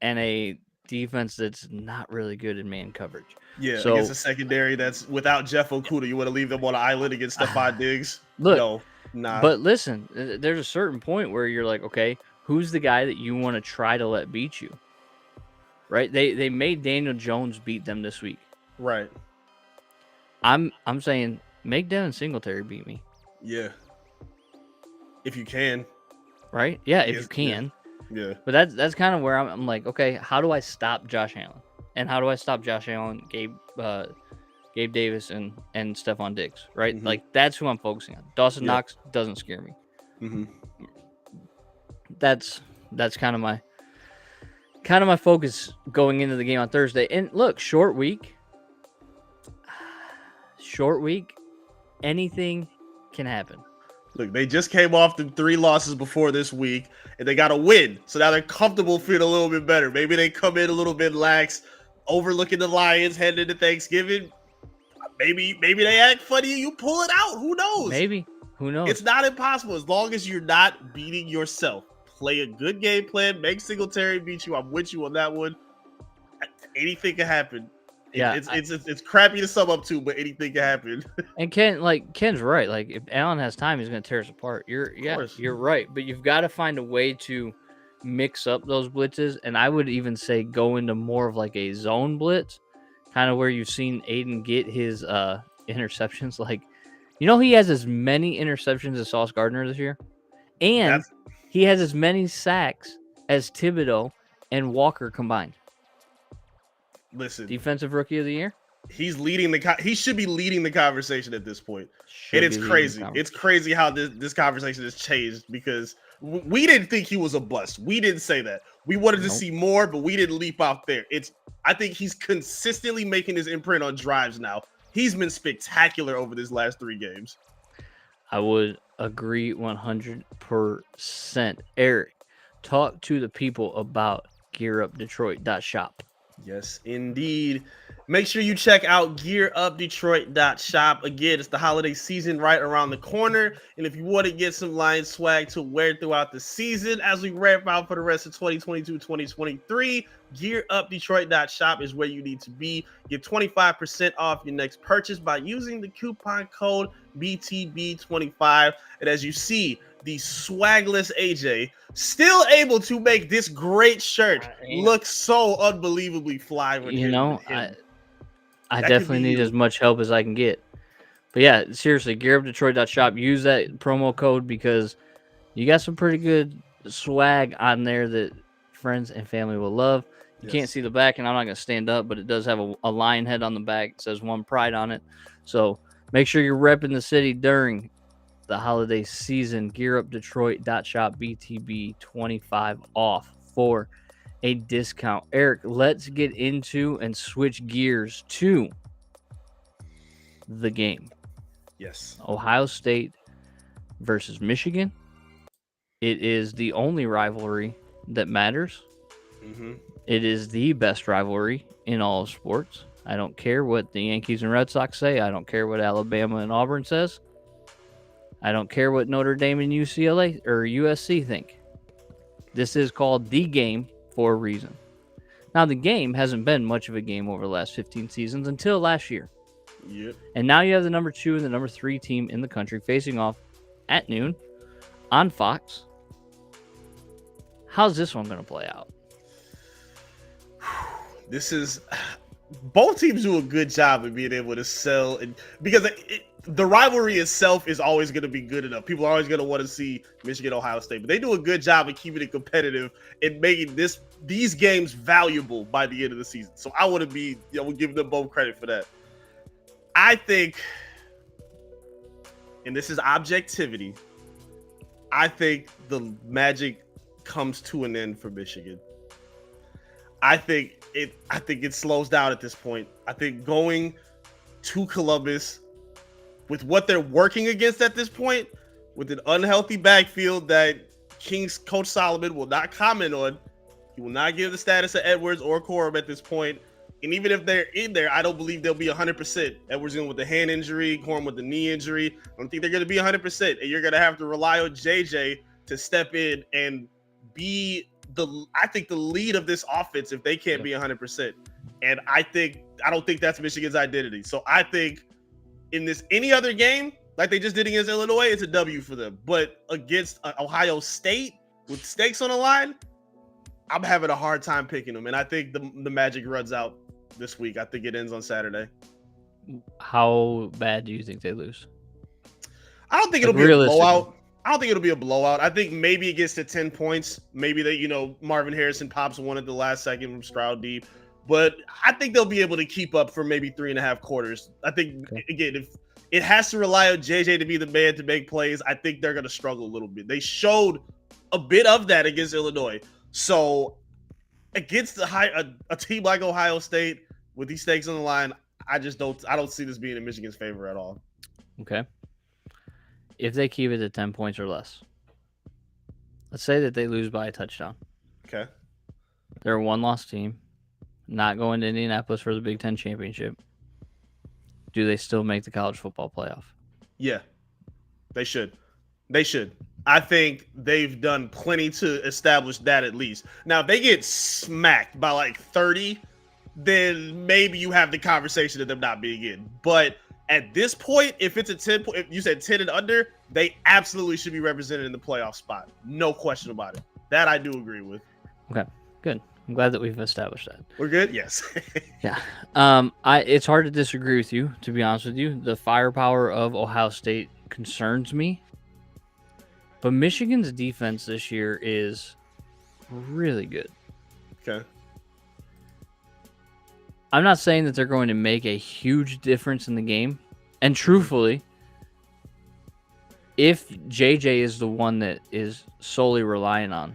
Speaker 1: and a defense that's not really good in man coverage.
Speaker 2: Yeah, so, against a secondary that's without Jeff Okudah, you want to leave them on an island against Stephon Diggs?
Speaker 1: Look,
Speaker 2: no, nah.
Speaker 1: But listen, there's a certain point where you're like, okay, who's the guy that you want to try to let beat you? Right? They made Daniel Jones beat them this week.
Speaker 2: Right.
Speaker 1: I'm saying make Devin Singletary beat me.
Speaker 2: Yeah. If you can.
Speaker 1: Right? Yeah, if you can.
Speaker 2: Yeah.
Speaker 1: But that's kind of where I'm like, okay, how do I stop Josh Allen? And how do I stop Josh Allen, Gabe Davis, and Stephon Diggs? Right?
Speaker 2: Mm-hmm.
Speaker 1: Like that's who I'm focusing on. Dawson Knox doesn't scare me.
Speaker 2: Mm-hmm.
Speaker 1: That's kind of my focus going into the game on Thursday. And look, short week, anything can happen.
Speaker 2: Look, they just came off the 3 losses before this week, and they got a win. So now they're comfortable, feeling a little bit better. Maybe they come in a little bit lax, overlooking the Lions, heading into Thanksgiving. Maybe they act funny and you pull it out. Who knows?
Speaker 1: Maybe. Who knows?
Speaker 2: It's not impossible as long as you're not beating yourself. Play a good game plan. Make Singletary beat you. I'm with you on that one. Anything can happen.
Speaker 1: Yeah,
Speaker 2: it's crappy to sum up to, but anything can happen.
Speaker 1: And Ken's right. Like if Allen has time, he's going to tear us apart. You're right. But you've got to find a way to mix up those blitzes, and I would even say go into more of like a zone blitz, kind of where you've seen Aiden get his interceptions. Like, he has as many interceptions as Sauce Gardner this year, and he has as many sacks as Thibodeau and Walker combined.
Speaker 2: Listen,
Speaker 1: defensive rookie of the year.
Speaker 2: He's leading he should be leading the conversation at this point. And it's crazy. It's crazy how this conversation has changed because we didn't think he was a bust. We didn't say that. We wanted to see more, but we didn't leap out there. I think he's consistently making his imprint on drives now. He's been spectacular over these last 3 games.
Speaker 1: I would agree 100%. Eric, talk to the people about GearUpDetroit.shop.
Speaker 2: Yes, indeed. Make sure you check out GearUpDetroit.shop. Again, it's the holiday season right around the corner. And if you want to get some Lions swag to wear throughout the season as we ramp out for the rest of 2022-2023, GearUpDetroit.shop is where you need to be. Get 25% off your next purchase by using the coupon code BTB25. And as you see, the swagless AJ still able to make this great shirt look so unbelievably fly.
Speaker 1: I definitely need as much help as I can get. But yeah, seriously, GearUpDetroit.shop. Use that promo code because you got some pretty good swag on there that friends and family will love. You can't see the back, and I'm not going to stand up, but it does have a lion head on the back. It says One Pride on it. So make sure you're repping the city during the holiday season. GearUpDetroit.shop, BTB 25 off for a discount. Eric, let's get into and switch gears to the game.
Speaker 2: Yes.
Speaker 1: Ohio State versus Michigan. It is the only rivalry that matters.
Speaker 2: Mm-hmm.
Speaker 1: It is the best rivalry in all of sports. I don't care what the Yankees and Red Sox say. I don't care what Alabama and Auburn says. I don't care what Notre Dame and UCLA or USC think. This is called the game for a reason. Now, the game hasn't been much of a game over the last 15 seasons until last year.
Speaker 2: Yep. And
Speaker 1: now you have the number 2 and the number 3 team in the country facing off at noon on Fox. How's this one going to play out?
Speaker 2: Both teams do a good job of being able to sell, and because the rivalry itself is always going to be good enough. People are always going to want to see Michigan, Ohio State, but they do a good job of keeping it competitive and making these games valuable by the end of the season. So I want to be, we'll give them both credit for that. I think, and this is objectivity, I think the magic comes to an end for Michigan. I think it slows down at this point. I think going to Columbus with what they're working against at this point, with an unhealthy backfield that Kings coach Solomon will not comment on, he will not give the status of Edwards or Corum at this point. And even if they're in there, I don't believe they'll be 100%. Edwards in with the hand injury, Corum with the knee injury. I don't think they're going to be 100%. And you're going to have to rely on JJ to step in and be the lead of this offense if they can't be 100%. And I don't think that's Michigan's identity. So I think in any other game, like they just did against Illinois, it's a W for them. But against Ohio State with stakes on the line, I'm having a hard time picking them. And I think the magic runs out this week. I think it ends on Saturday.
Speaker 1: How bad do you think they lose?
Speaker 2: I don't think it'll be a blowout. I don't think it'll be a blowout. I think maybe it gets to 10 points. Maybe Marvin Harrison pops one at the last second from Stroud deep. But I think they'll be able to keep up for maybe 3.5 quarters. I think, again, if it has to rely on JJ to be the man to make plays, I think they're going to struggle a little bit. They showed a bit of that against Illinois. So against a team like Ohio State with these stakes on the line, I don't see this being in Michigan's favor at all.
Speaker 1: Okay. If they keep it to 10 points or less, let's say that they lose by a touchdown.
Speaker 2: Okay.
Speaker 1: They're a one-loss team, not going to Indianapolis for the Big Ten championship. Do they still make the college football playoff?
Speaker 2: Yeah, they should. I think they've done plenty to establish that at least. Now, if they get smacked by like 30, then maybe you have the conversation of them not being in. But at this point, if it's a 10 point, if you said 10 and under, they absolutely should be represented in the playoff spot. No question about it. That I do agree with.
Speaker 1: Okay, good. I'm glad that we've established that.
Speaker 2: We're good? Yes.
Speaker 1: Yeah. It's hard to disagree with you, to be honest with you. The firepower of Ohio State concerns me. But Michigan's defense this year is really good.
Speaker 2: Okay.
Speaker 1: I'm not saying that they're going to make a huge difference in the game. And truthfully, if JJ is the one that is solely relying on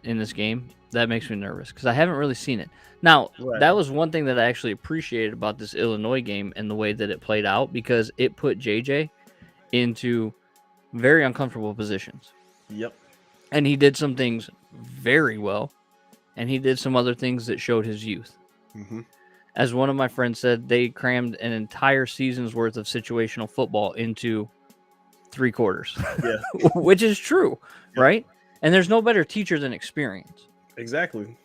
Speaker 1: in this game, that makes me nervous because I haven't really seen it. Now, That was one thing that I actually appreciated about this Illinois game and the way that it played out because it put JJ into very uncomfortable positions.
Speaker 2: Yep.
Speaker 1: And he did some things very well, and he did some other things that showed his youth.
Speaker 2: Mm-hmm.
Speaker 1: As one of my friends said, they crammed an entire season's worth of situational football into 3 quarters. Yeah. Which is true, right? And there's no better teacher than experience.
Speaker 2: Exactly.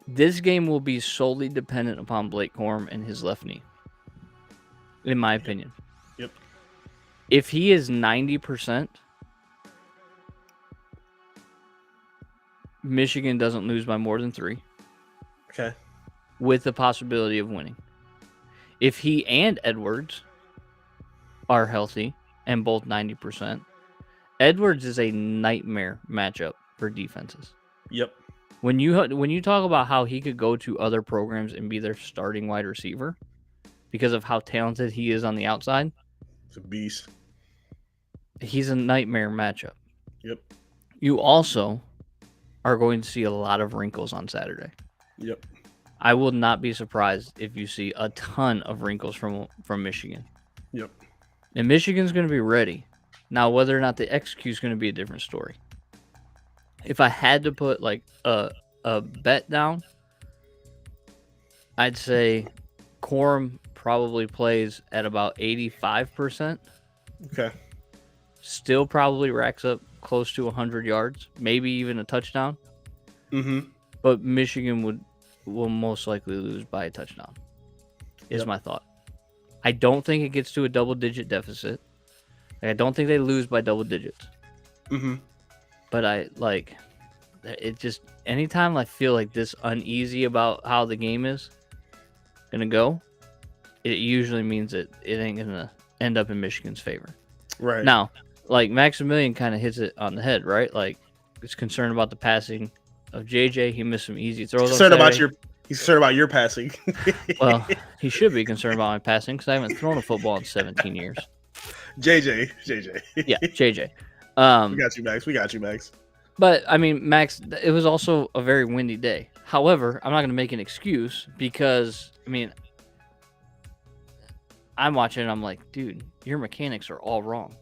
Speaker 1: This game will be solely dependent upon Blake Corum and his left knee, in my opinion.
Speaker 2: Yep.
Speaker 1: If he is 90%, Michigan doesn't lose by more than 3.
Speaker 2: Okay.
Speaker 1: With the possibility of winning. If he and Edwards are healthy and both 90%, Edwards is a nightmare matchup for defenses.
Speaker 2: Yep.
Speaker 1: When you talk about how he could go to other programs and be their starting wide receiver because of how talented he is on the outside,
Speaker 2: it's a beast.
Speaker 1: He's a nightmare matchup.
Speaker 2: Yep.
Speaker 1: You also are going to see a lot of wrinkles on Saturday.
Speaker 2: Yep.
Speaker 1: I will not be surprised if you see a ton of wrinkles from Michigan.
Speaker 2: Yep.
Speaker 1: And Michigan's going to be ready. Now, whether or not they execute is going to be a different story. If I had to put like a bet down, I'd say Corum probably plays at about 85%.
Speaker 2: Okay.
Speaker 1: Still probably racks up close to 100 yards, maybe even a touchdown.
Speaker 2: Mm-hmm.
Speaker 1: But Michigan will most likely lose by a touchdown, is my thought. I don't think it gets to a double-digit deficit. I don't think they lose by double digits.
Speaker 2: Mm-hmm.
Speaker 1: But it just, anytime I feel like this uneasy about how the game is going to go, it usually means that it ain't gonna end up in Michigan's favor.
Speaker 2: Right.
Speaker 1: Now, like Maximilian kind of hits it on the head, right? Like, he's concerned about the passing of JJ. He missed some easy throws.
Speaker 2: He's concerned about your passing.
Speaker 1: Well, he should be concerned about my passing because I haven't thrown a football in 17 years.
Speaker 2: JJ.
Speaker 1: Yeah, JJ.
Speaker 2: We got you, Max.
Speaker 1: But I mean, Max, it was also a very windy day. However, I'm not going to make an excuse because I mean, I'm watching and I'm like, dude, your mechanics are all wrong.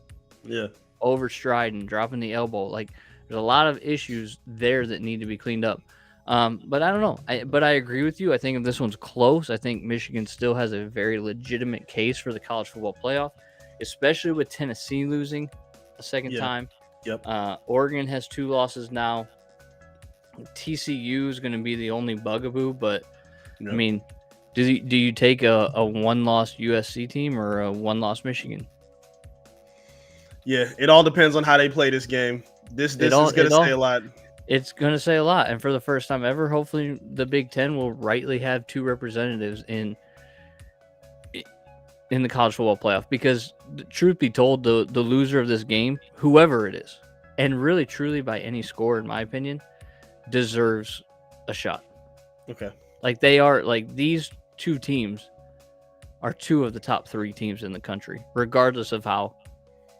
Speaker 2: Yeah.
Speaker 1: Overstriding, dropping the elbow. Like, there's a lot of issues there that need to be cleaned up. But I don't know. But I agree with you. I think if this one's close, I think Michigan still has a very legitimate case for the college football playoff, especially with Tennessee losing a second time.
Speaker 2: Yep.
Speaker 1: Oregon has 2 losses now. TCU is going to be the only bugaboo, but I mean, do you take a 1-loss USC team or a 1-loss Michigan?
Speaker 2: Yeah, it all depends on how they play this game. This is going to say a lot.
Speaker 1: It's going to say a lot, and for the first time ever, hopefully the Big Ten will rightly have 2 representatives in the college football playoff. Because, truth be told, the loser of this game, whoever it is, and really truly by any score, in my opinion, deserves a shot.
Speaker 2: Okay.
Speaker 1: Like, they are, like, these 2 teams are 2 of the top 3 teams in the country, regardless of how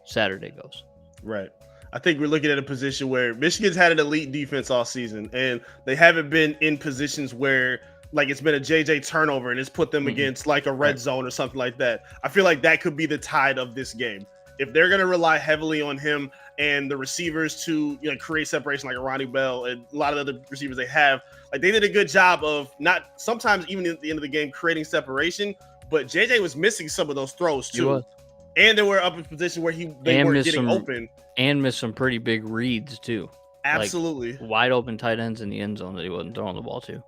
Speaker 1: Saturday goes.
Speaker 2: Right. I think we're looking at a position where Michigan's had an elite defense all season, and they haven't been in positions where like it's been a JJ turnover and it's put them against like a red zone or something like that. I feel like that could be the tide of this game. If they're going to rely heavily on him and the receivers to create separation like a Ronnie Bell and a lot of the other receivers they have, like they did a good job of not sometimes even at the end of the game creating separation, but JJ was missing some of those throws too. And they were up in a position where they weren't getting open.
Speaker 1: And missed some pretty big reads, too.
Speaker 2: Absolutely.
Speaker 1: Like wide open tight ends in the end zone that he wasn't throwing the ball to.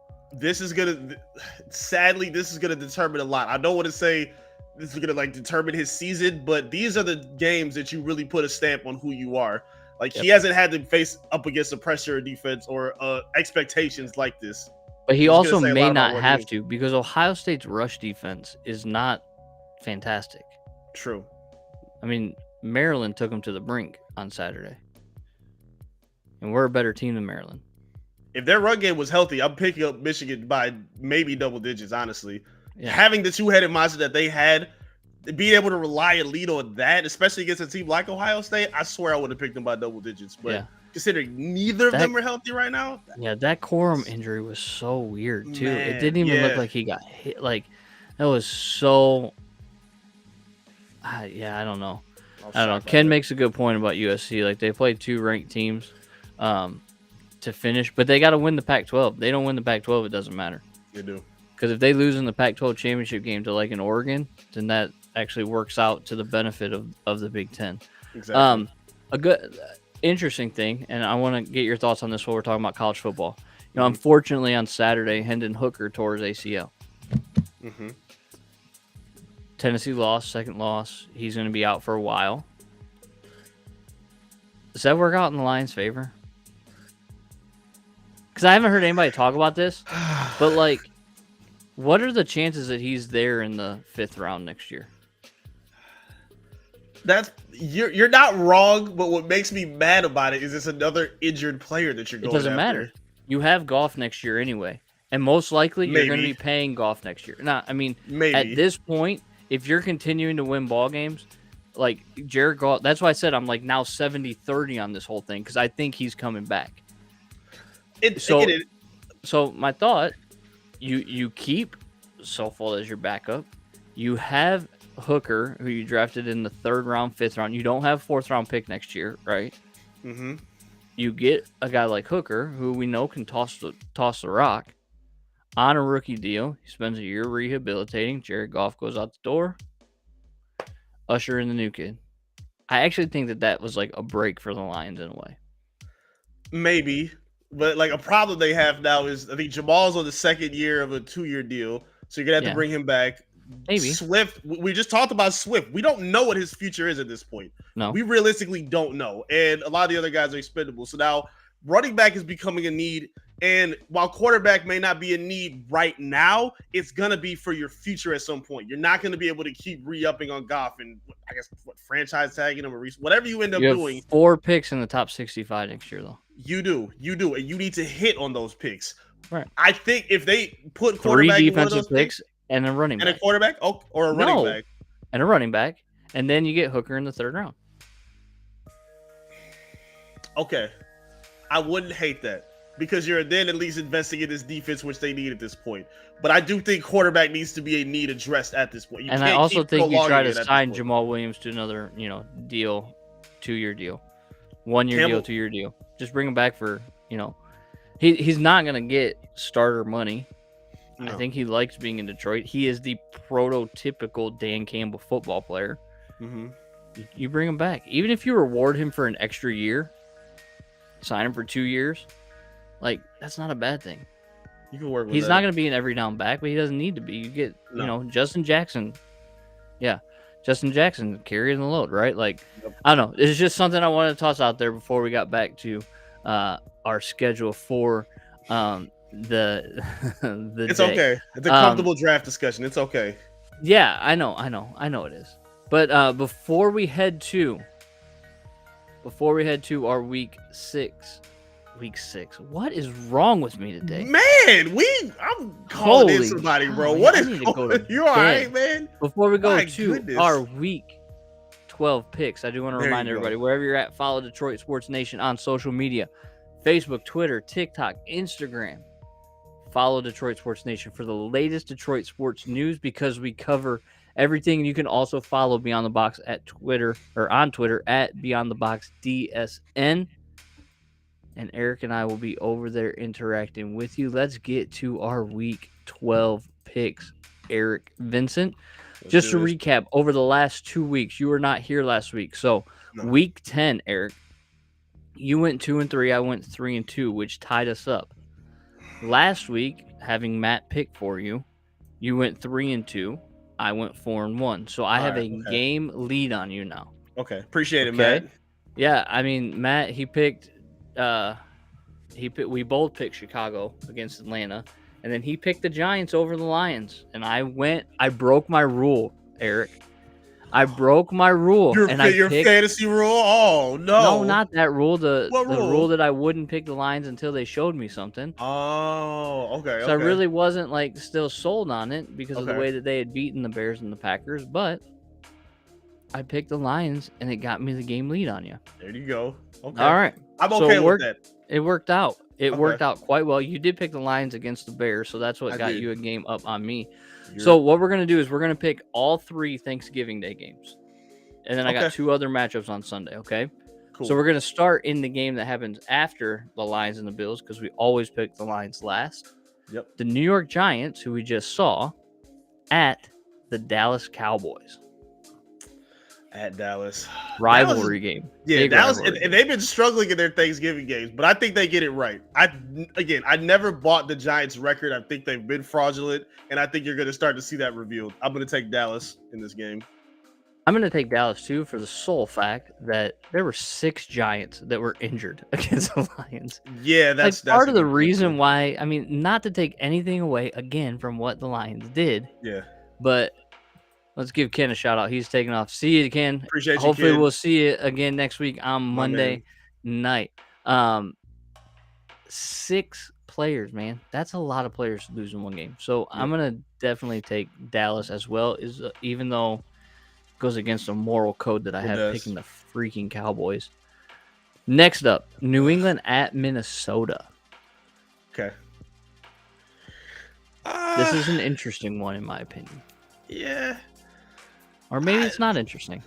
Speaker 2: Sadly, this is going to determine a lot. I don't want to say this is going to determine his season, but these are the games that you really put a stamp on who you are. Like he hasn't had to face up against a pressure defense or expectations like this.
Speaker 1: But he also may not have to because Ohio State's rush defense is not fantastic.
Speaker 2: True.
Speaker 1: I mean, Maryland took them to the brink on Saturday. And we're a better team than Maryland.
Speaker 2: If their run game was healthy, I'm picking up Michigan by maybe double digits, honestly. Yeah. Having the 2-headed monster that they had, being able to rely and lead on that, especially against a team like Ohio State, I swear I would have picked them by double digits. But considering neither of them are healthy right now.
Speaker 1: Yeah, that Corum injury was so weird, too. Man, it didn't even look like he got hit. Like, that was so... I don't know. I don't know. Ken makes a good point about USC. Like, they played 2 ranked teams to finish, but they got to win the Pac-12. They don't win the Pac-12, it doesn't matter.
Speaker 2: They do.
Speaker 1: Because if they lose in the Pac-12 championship game to like an Oregon, then that actually works out to the benefit of the Big Ten.
Speaker 2: Exactly.
Speaker 1: A good, interesting thing, and I want to get your thoughts on this while we're talking about college football. Unfortunately, on Saturday, Hendon Hooker tore his ACL.
Speaker 2: Mm-hmm.
Speaker 1: Tennessee lost, second loss. He's going to be out for a while. Does that work out in the Lions' favor? Because I haven't heard anybody talk about this, but like, what are the chances that he's there in the 5th round next year?
Speaker 2: You're not wrong, but what makes me mad about it is it's another injured player that you're going after.
Speaker 1: It doesn't matter. You have Goff next year anyway, and most likely you're going to be paying Goff next year. I mean, at this point, if you're continuing to win ball games, like Jared Goff, that's why I said I'm like now 70-30 on this whole thing because I think he's coming back. So my thought, you keep Sofol as your backup. You have Hooker, who you drafted in the 3rd round, 5th round. You don't have 4th round pick next year, right?
Speaker 2: Mm-hmm.
Speaker 1: You get a guy like Hooker, who we know can toss the rock, on a rookie deal. He spends a year rehabilitating. Jared Goff goes out the door. Usher in the new kid. I actually think that was like a break for the Lions in a way.
Speaker 2: Maybe. But like a problem they have now is I think Jamal's on the 2nd year of a 2-year deal. So you're going to have to bring him back.
Speaker 1: Maybe.
Speaker 2: Swift, we just talked about Swift. We don't know what his future is at this point.
Speaker 1: No.
Speaker 2: We realistically don't know. And a lot of the other guys are expendable. So now running back is becoming a need. And while quarterback may not be a need right now, it's gonna be for your future at some point. You're not gonna be able to keep re-upping on Goff and I guess franchise tagging him or whatever you end up
Speaker 1: You have
Speaker 2: doing.
Speaker 1: 4 picks in the top 65 next year, though.
Speaker 2: You do, and you need to hit on those picks.
Speaker 1: Right.
Speaker 2: I think if they put
Speaker 1: 3
Speaker 2: quarterback in one of
Speaker 1: defensive
Speaker 2: those picks
Speaker 1: and a running
Speaker 2: and
Speaker 1: back.
Speaker 2: a quarterback, or a running back,
Speaker 1: and a running back, and then you get Hooker in the 3rd round.
Speaker 2: Okay, I wouldn't hate that because you're then at least investing in this defense, which they need at this point. But I do think quarterback needs to be a need addressed at this point.
Speaker 1: And I also think you try to sign Jamal Williams to another, deal, 2-year deal, 1-year deal, 2-year deal. Just bring him back for, he's not gonna get starter money. No. I think he likes being in Detroit. He is the prototypical Dan Campbell football player.
Speaker 2: Mm-hmm.
Speaker 1: You bring him back, even if you reward him for an extra year. Sign him for 2 years. Like, that's not a bad thing.
Speaker 2: You can work with
Speaker 1: He's
Speaker 2: that.
Speaker 1: not going to be an every down back, but he doesn't need to be. You get, Justin Jackson. Yeah. Justin Jackson carrying the load, right? Like, I don't know. It's just something I wanted to toss out there before we got back to our schedule for the
Speaker 2: It's
Speaker 1: day.
Speaker 2: okay. It's a comfortable draft discussion. It's okay.
Speaker 1: Yeah, I know it is. But before we head to our week 6. What is wrong with me today?
Speaker 2: Man, I'm calling in somebody, bro. What is going? You all right, man?
Speaker 1: Before we go to our week 12 picks, I do want to remind everybody, wherever you're at, follow Detroit Sports Nation on social media. Facebook, Twitter, TikTok, Instagram. Follow Detroit Sports Nation for the latest Detroit sports news because we cover everything. You can also follow Beyond the Box on Twitter at Beyond the Box DSN. And Eric and I will be over there interacting with you. Let's get to our week 12 picks. Eric, Vincent, just to recap, over the last 2 weeks, you were not here last week. So week 10, Eric, you went 2-3. I went 3-2, which tied us up. Last week, having Matt pick for you, you went 3-2. I went 4-1. So I have a game lead on you now.
Speaker 2: Okay. Appreciate it, Matt.
Speaker 1: Yeah, I mean, Matt, he picked we both picked Chicago against Atlanta, and then he picked the Giants over the Lions. And I broke my rule, Eric. I broke my rule.
Speaker 2: Your fantasy rule? Oh, no.
Speaker 1: No, not that rule. The rule that I wouldn't pick the Lions until they showed me something.
Speaker 2: Oh, okay.
Speaker 1: So I really wasn't still sold on it because of the way that they had beaten the Bears and the Packers, but I picked the Lions and it got me the game lead on you.
Speaker 2: There you go. Okay.
Speaker 1: All right.
Speaker 2: I'm okay with that.
Speaker 1: It worked out. It worked out quite well. You did pick the Lions against the Bears, so that's what got you a game up on me. So what we're going to do is we're going to pick all 3 Thanksgiving Day games. And then I got 2 other matchups on Sunday, okay? Cool. So we're going to start in the game that happens after the Lions and the Bills because we always pick the Lions last.
Speaker 2: Yep.
Speaker 1: The New York Giants, who we just saw, at the Dallas Cowboys.
Speaker 2: At Dallas.
Speaker 1: Rivalry game.
Speaker 2: Yeah, Dallas, and they've been struggling in their Thanksgiving games, but I think they get it right. I never bought the Giants record. I think they've been fraudulent, and I think you're going to start to see that revealed. I'm going to take Dallas in this game.
Speaker 1: I'm going to take Dallas, too, for the sole fact that there were 6 Giants that were injured against the Lions.
Speaker 2: Yeah, that's
Speaker 1: part of the reason why, I mean, not to take anything away, again, from what the Lions did.
Speaker 2: Yeah.
Speaker 1: But let's give Ken a shout out. He's taking off. See you, Ken.
Speaker 2: Appreciate you,
Speaker 1: Hopefully
Speaker 2: Ken.
Speaker 1: We'll see you again next week on Monday night. 6 players, man. That's a lot of players to lose in one game. So I'm going to definitely take Dallas as well, even though it goes against a moral code that I have picking the freaking Cowboys. Next up, New England at Minnesota.
Speaker 2: Okay.
Speaker 1: This is an interesting one, in my opinion.
Speaker 2: Yeah.
Speaker 1: Or maybe it's not interesting.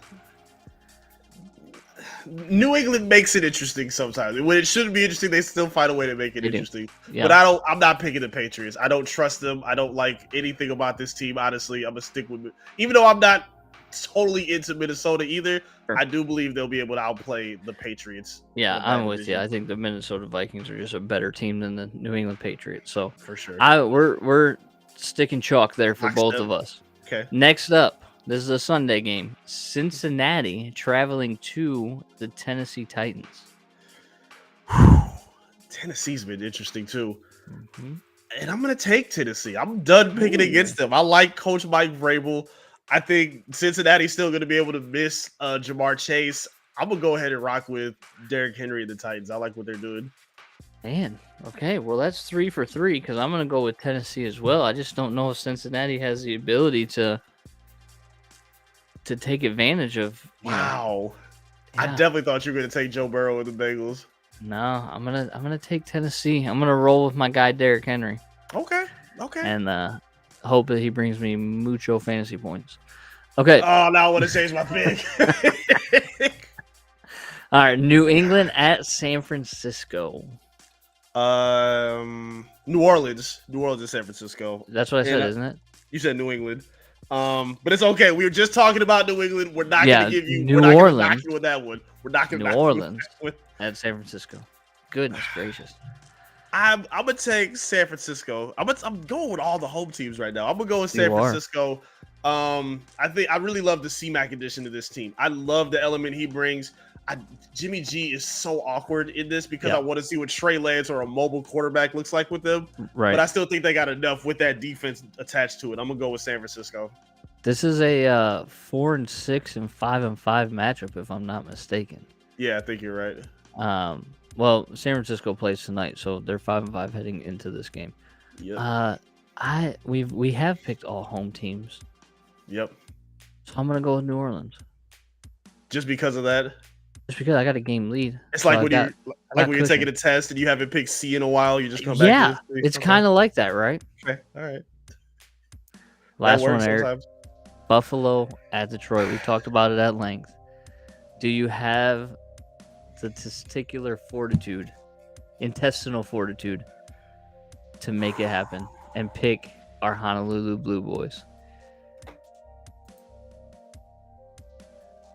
Speaker 2: New England makes it interesting sometimes. When it shouldn't be interesting, they still find a way to make it interesting.
Speaker 1: Yeah.
Speaker 2: But I'm not picking the Patriots. I don't trust them. I don't like anything about this team, honestly. I'm going to stick with it. Even though I'm not totally into Minnesota either, sure. I do believe they'll be able to outplay the Patriots.
Speaker 1: Yeah, I'm with you. I think the Minnesota Vikings are just a better team than the New England Patriots. So
Speaker 2: for sure.
Speaker 1: We're sticking chalk there for both of us.
Speaker 2: Okay.
Speaker 1: Next up, this is a Sunday game. Cincinnati traveling to the Tennessee Titans.
Speaker 2: Tennessee's been interesting too.
Speaker 1: Mm-hmm.
Speaker 2: And I'm going to take Tennessee. I'm done picking against them. I like Coach Mike Vrabel. I think Cincinnati's still going to be able to miss Jamar Chase. I'm going to go ahead and rock with Derrick Henry and the Titans. I like what they're doing.
Speaker 1: Man, okay, well that's 3 for 3 because I'm gonna go with Tennessee as well. I just don't know if Cincinnati has the ability to take advantage of.
Speaker 2: Wow. I
Speaker 1: Yeah.
Speaker 2: definitely thought you were going to take Joe Burrow with the Bengals.
Speaker 1: No, I'm gonna take Tennessee. I'm gonna roll with my guy Derrick Henry
Speaker 2: Okay.
Speaker 1: and hope that he brings me mucho fantasy points. Okay.
Speaker 2: Oh, now I want to change my pick.
Speaker 1: All right, New England at San Francisco.
Speaker 2: New Orleans and San Francisco.
Speaker 1: That's what I said, isn't it?
Speaker 2: You said New England. But it's okay. We were just talking about New England. We're not going to give you.
Speaker 1: New
Speaker 2: We're not
Speaker 1: Orleans.
Speaker 2: going to knock you with that one. We're not going to
Speaker 1: New Orleans at San Francisco. Goodness gracious.
Speaker 2: I'm gonna take San Francisco. I'm going with all the home teams right now. I'm gonna go with San Francisco. I really love the C-Mac addition to this team. I love the element he brings. Jimmy G is so awkward in this because I want to see what Trey Lance or a mobile quarterback looks like with them.
Speaker 1: Right.
Speaker 2: But I still think they got enough with that defense attached to it. I'm gonna go with San Francisco.
Speaker 1: This is a 4-6 and 5-5 matchup, if I'm not mistaken.
Speaker 2: Yeah, I think you're right.
Speaker 1: Well, San Francisco plays tonight, so they're 5-5 heading into this game.
Speaker 2: Yep.
Speaker 1: We have picked all home teams.
Speaker 2: Yep.
Speaker 1: So I'm gonna go with New Orleans.
Speaker 2: Just because of that?
Speaker 1: Just because I got a game lead.
Speaker 2: It's like when you're taking a test and you haven't picked C in a while, you just come back.
Speaker 1: Yeah, it's kind of like that, right?
Speaker 2: Okay, all right.
Speaker 1: Last one, Eric. Buffalo at Detroit. We talked about it at length. Do you have the intestinal fortitude to make it happen and pick our Honolulu Blue Boys?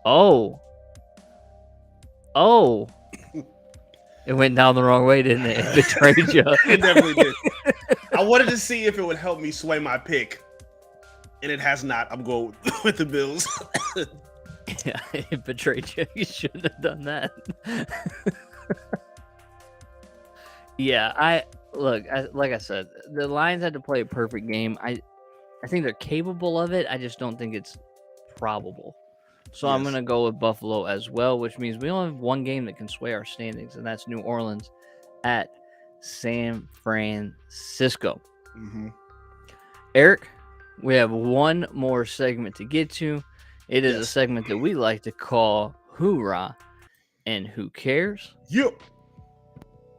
Speaker 1: Oh, it went down the wrong way, didn't it? It betrayed you.
Speaker 2: It definitely did. I wanted to see if it would help me sway my pick, and it has not. I'm going with the Bills.
Speaker 1: Yeah, it betrayed you. You shouldn't have done that. Yeah, like I said, the Lions had to play a perfect game. I think they're capable of it. I just don't think it's probable. So I'm going to go with Buffalo as well, which means we only have one game that can sway our standings, and that's New Orleans at San Francisco.
Speaker 2: Mm-hmm.
Speaker 1: Eric, we have one more segment to get to. It is a segment that we like to call Hoo-Rah and Who Cares?
Speaker 2: Yep.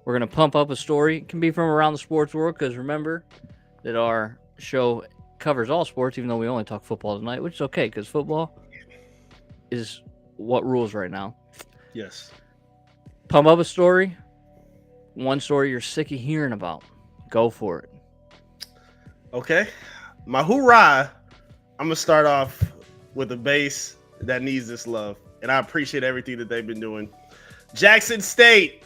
Speaker 1: We're going to pump up a story. It can be from around the sports world because remember that our show covers all sports, even though we only talk football tonight, which is okay because football is what rules right now.
Speaker 2: Yes.
Speaker 1: Pump up a story. One story you're sick of hearing about. Go for it.
Speaker 2: Okay. My Hoo-Rah, I'm going to start off with a base that needs this love. And I appreciate everything that they've been doing. Jackson State.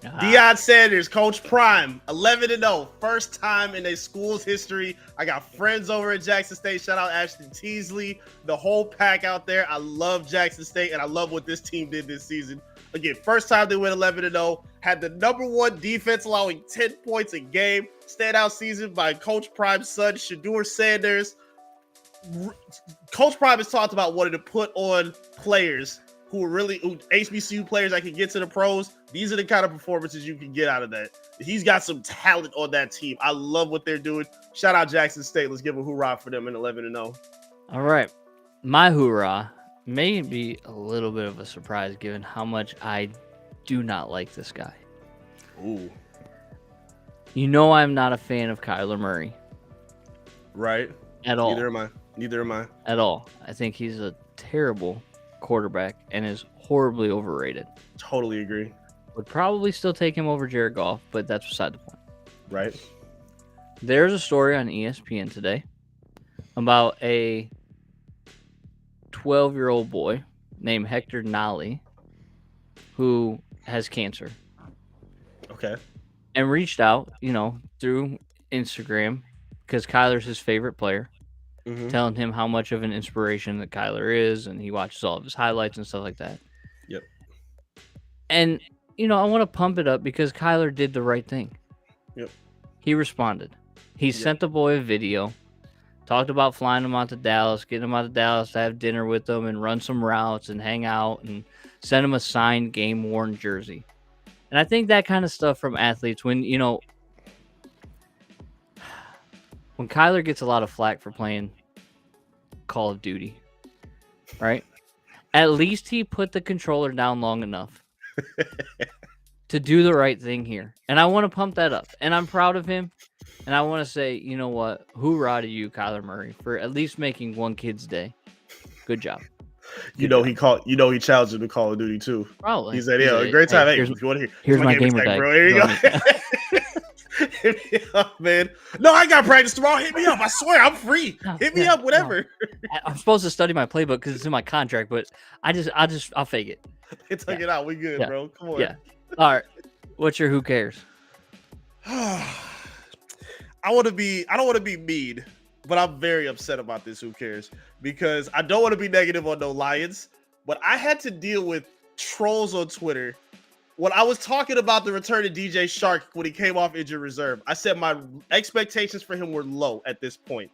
Speaker 2: Deion Sanders, Coach Prime, 11-0. First time in their school's history. I got friends over at Jackson State. Shout out Ashton Teasley, the whole pack out there. I love Jackson State, and I love what this team did this season. Again, first time they went 11-0. Had the number one defense, allowing 10 points a game. Standout season by Coach Prime's son, Shedeur Sanders. Coach Prime has talked about wanting to put on players who HBCU players that can get to the pros. These are the kind of performances you can get out of that. He's got some talent on that team. I love what they're doing. Shout out Jackson State. Let's give a hoorah for them in 11-0.
Speaker 1: All right. My hoorah may be a little bit of a surprise given how much I do not like this guy.
Speaker 2: Ooh.
Speaker 1: You know I'm not a fan of Kyler Murray.
Speaker 2: Right.
Speaker 1: At all.
Speaker 2: Neither am I.
Speaker 1: At all. I think he's a terrible quarterback and is horribly overrated.
Speaker 2: Totally agree.
Speaker 1: Would probably still take him over Jared Goff, but that's beside the point.
Speaker 2: Right.
Speaker 1: There's a story on ESPN today about a 12-year-old boy named Hector Nally who has cancer.
Speaker 2: Okay.
Speaker 1: And reached out, through Instagram because Kyler's his favorite player. Mm-hmm. Telling him how much of an inspiration that Kyler is, and he watches all of his highlights and stuff like that.
Speaker 2: Yep.
Speaker 1: And I want to pump it up because Kyler did the right thing.
Speaker 2: Yep.
Speaker 1: He responded. He sent the boy a video, talked about flying him out to Dallas, getting him out to Dallas to have dinner with him and run some routes and hang out and send him a signed game-worn jersey. And I think that kind of stuff from athletes, when Kyler gets a lot of flack for playing Call of Duty, right? At least he put the controller down long enough to do the right thing here. And I want to pump that up. And I'm proud of him. And I want to say, you know what? Hoo-Rah to you, Kyler Murray, for at least making one kid's day. Good job.
Speaker 2: He challenged him to Call of Duty too.
Speaker 1: Probably.
Speaker 2: He said, "Yeah, great time. Hey, if you want to
Speaker 1: here's my gamer tag,
Speaker 2: bro. Here you go." Hit me up, man. No, I got practice tomorrow. Hit me up. I swear, I'm free. Hit me up, whatever.
Speaker 1: No. I'm supposed to study my playbook because it's in my contract, but I'll fake it.
Speaker 2: They took it out. We good, bro. Come on.
Speaker 1: Yeah. All right. What's your who cares?
Speaker 2: I don't want to be mean, but I'm very upset about this. Who cares? Because I don't want to be negative on no Lions, but I had to deal with trolls on Twitter when I was talking about the return of DJ Shark when he came off injured reserve. I said my expectations for him were low at this point,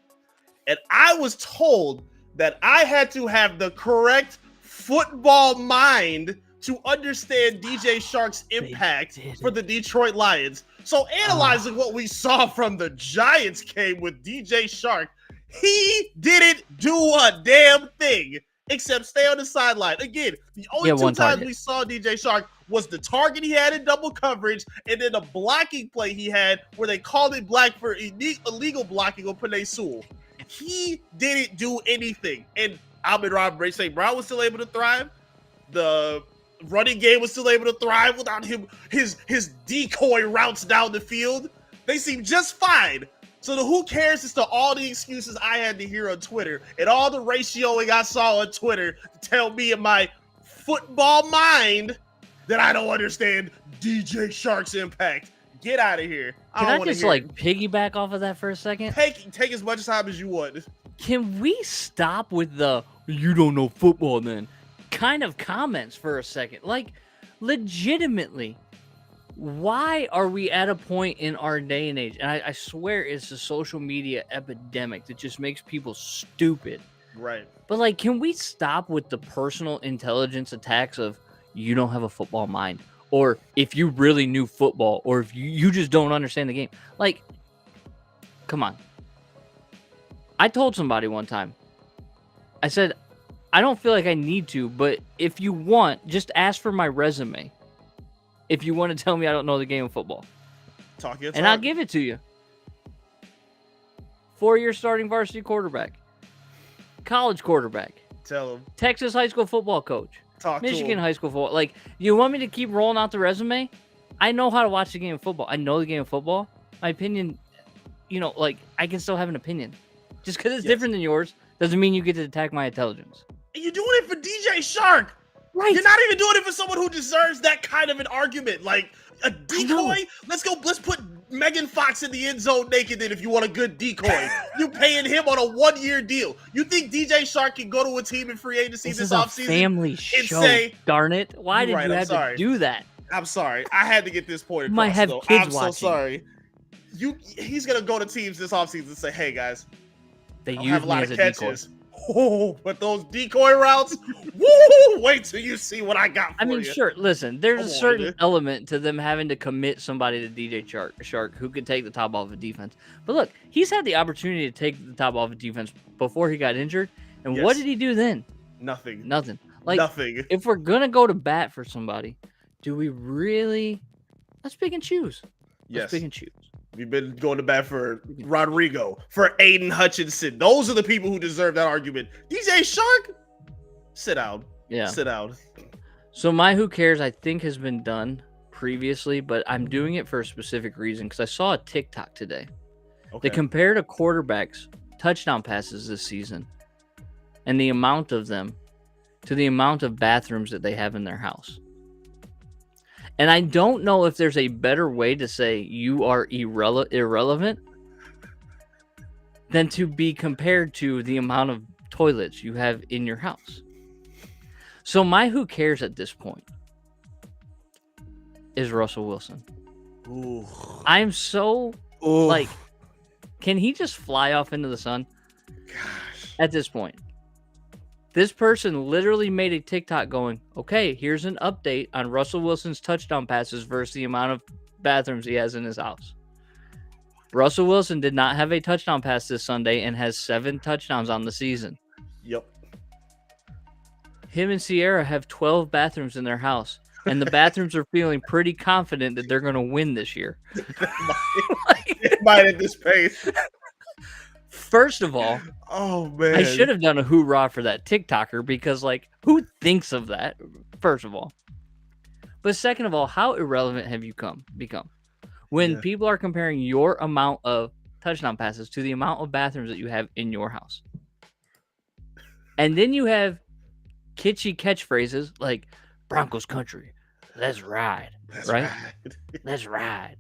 Speaker 2: and I was told that I had to have the correct football mind to understand DJ Shark's impact for the Detroit Lions. So analyzing what we saw from the Giants game with DJ Shark, he didn't do a damn thing except stay on the sideline. Again, the only two times we saw DJ Shark was the target he had in double coverage and then the blocking play he had where they called it black for illegal blocking on Penei Sewell. He didn't do anything. And Amon-Ra St. Brown was still able to thrive. The running game was still able to thrive without him, his decoy routes down the field. They seem just fine. So the who cares is to all the excuses I had to hear on Twitter and all the ratioing I saw on Twitter to tell me in my football mind that I don't understand DJ Shark's impact. Get out of here.
Speaker 1: Can I just piggyback off of that for a second?
Speaker 2: Take as much time as you want.
Speaker 1: Can we stop with the "you don't know football" then kind of comments for a second? Like, legitimately, why are we at a point in our day and age, and I swear it's a social media epidemic that just makes people stupid,
Speaker 2: right?
Speaker 1: But like, can we stop with the personal intelligence attacks of "you don't have a football mind," or "if you really knew football," or "if you just don't understand the game"? Like, come on. I told somebody one time, I said, I don't feel like I need to, but if you want, just ask for my resume. If you want to tell me I don't know the game of football. And I'll give it to you. 4-year starting varsity quarterback. College quarterback.
Speaker 2: Tell him.
Speaker 1: Texas high school football coach. Michigan high school football. Like, you want me to keep rolling out the resume? I know how to watch the game of football. I know the game of football. My opinion, I can still have an opinion. Just because it's different than yours doesn't mean you get to attack my intelligence.
Speaker 2: And you're doing it for DJ Shark.
Speaker 1: Right.
Speaker 2: You're not even doing it for someone who deserves that kind of an argument. Like, a decoy? Let's put Megan Fox in the end zone naked then if you want a good decoy. You paying him on a 1-year deal. You think DJ Shark can go to a team in free agency this offseason?
Speaker 1: This is a family show, darn it. Why did you have to do that?
Speaker 2: I'm sorry. I had to get this point across.
Speaker 1: You might have kids
Speaker 2: I'm
Speaker 1: watching.
Speaker 2: So sorry. He's going to go to teams this offseason and say, hey, guys,
Speaker 1: they use me as a catches. Decoy.
Speaker 2: Oh, but those decoy routes, woo! Wait till you see what I got for you.
Speaker 1: Sure, listen, there's a certain element to them having to commit somebody to DJ Shark who could take the top off of defense. But look, he's had the opportunity to take the top off of defense before he got injured. And what did he do then?
Speaker 2: Nothing.
Speaker 1: Like, nothing. If we're going to go to bat for somebody, do we really? Let's pick and choose. Let's pick and choose.
Speaker 2: We've been going to bat for Rodrigo, for Aiden Hutchinson. Those are the people who deserve that argument. DJ Shark, sit down.
Speaker 1: Yeah.
Speaker 2: Sit down.
Speaker 1: So my who cares, I think, has been done previously, but I'm doing it for a specific reason because I saw a TikTok today. They compared a quarterback's touchdown passes this season and the amount of them to the amount of bathrooms that they have in their house. And I don't know if there's a better way to say you are irrelevant than to be compared to the amount of toilets you have in your house. So my who cares at this point is Russell Wilson.
Speaker 2: Ooh.
Speaker 1: I'm so
Speaker 2: Ooh.
Speaker 1: like, can he just fly off into the sun?
Speaker 2: Gosh.
Speaker 1: At this point, this person literally made a TikTok going, okay, here's an update on Russell Wilson's touchdown passes versus the amount of bathrooms he has in his house. Russell Wilson did not have a touchdown pass this Sunday and has 7 touchdowns on the season.
Speaker 2: Yep.
Speaker 1: Him and Sierra have 12 bathrooms in their house, and the bathrooms are feeling pretty confident that they're going to win this year.
Speaker 2: It might at this pace.
Speaker 1: First of all,
Speaker 2: oh man,
Speaker 1: I should have done a Hoo-Rah for that TikToker because, like, who thinks of that? First of all, but second of all, how irrelevant have you become when people are comparing your amount of touchdown passes to the amount of bathrooms that you have in your house, and then you have kitschy catchphrases like "Broncos country, let's ride," right? Let's ride,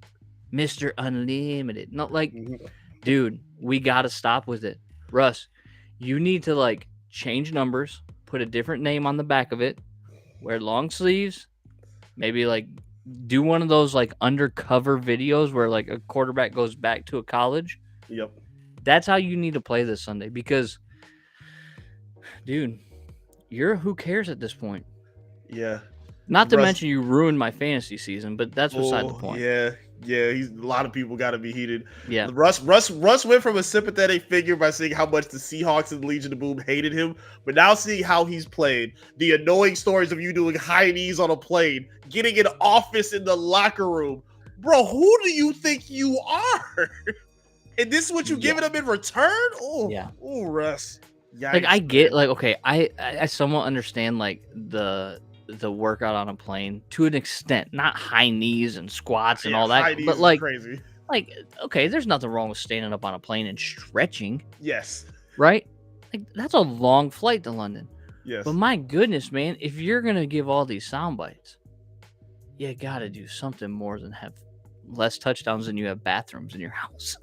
Speaker 1: Mr. Unlimited. Not like. Dude, we got to stop with it. Russ, you need to, like, change numbers, put a different name on the back of it, wear long sleeves, maybe, like, do one of those, like, undercover videos where, like, a quarterback goes back to a college.
Speaker 2: Yep.
Speaker 1: That's how you need to play this Sunday because, dude, you're who cares at this point.
Speaker 2: Yeah.
Speaker 1: Not to mention you ruined my fantasy season, but that's beside the point.
Speaker 2: Yeah. A lot of people got to be heated.
Speaker 1: Yeah.
Speaker 2: Russ went from a sympathetic figure by seeing how much the Seahawks and Legion of Boom hated him, but now seeing how he's played, the annoying stories of you doing high knees on a plane, getting an office in the locker room. Bro, who do you think you are? And this is what you giving him in return? Oh, yeah. Oh, Russ.
Speaker 1: Yikes, like, I get, like, okay, I somewhat understand, like, the workout on a plane to an extent, not high knees and squats and all that, but like
Speaker 2: crazy.
Speaker 1: Like, okay, there's nothing wrong with standing up on a plane and stretching.
Speaker 2: Yes.
Speaker 1: Right? Like, that's a long flight to London.
Speaker 2: Yes.
Speaker 1: But my goodness, man, if you're gonna give all these sound bites, you gotta do something more than have less touchdowns than you have bathrooms in your house.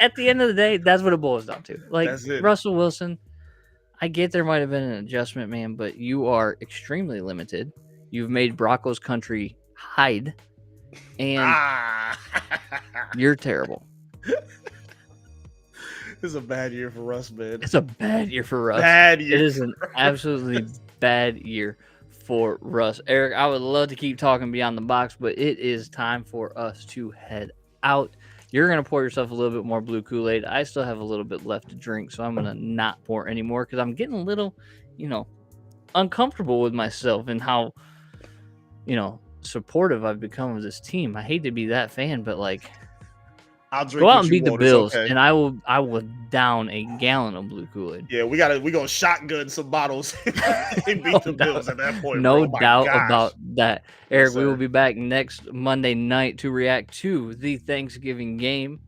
Speaker 1: At the end of the day, that's what it boils down to. Like, Russell Wilson, I get there might have been an adjustment, man, but you are extremely limited. You've made Broncos country hide, and you're terrible.
Speaker 2: It's a bad year for Russ, man.
Speaker 1: It's a bad year for Russ.
Speaker 2: Bad year.
Speaker 1: It is an absolutely bad year for Russ. Eric, I would love to keep talking beyond the box, but it is time for us to head out. You're going to pour yourself a little bit more blue Kool-Aid. I still have a little bit left to drink, so I'm going to not pour anymore because I'm getting a little, uncomfortable with myself and how, supportive I've become of this team. I hate to be that fan, but, like,
Speaker 2: I'll drink
Speaker 1: go out and beat the Bills,
Speaker 2: okay.
Speaker 1: and I will down a gallon of blue Kool-Aid.
Speaker 2: Yeah, we're gonna shotgun some bottles and beat the Bills at that point.
Speaker 1: No doubt about that. Eric, we will be back next Monday night to react to the Thanksgiving game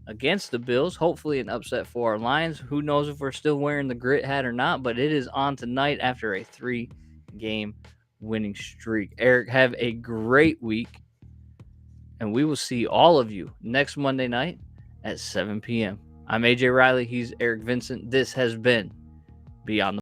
Speaker 1: against the Bills. Hopefully an upset for our Lions. Who knows if we're still wearing the grit hat or not, but it is on tonight after a 3-game winning streak. Eric, have a great week. And we will see all of you next Monday night at 7 p.m. I'm AJ Reilly. He's Eric Vincent. This has been Beyond the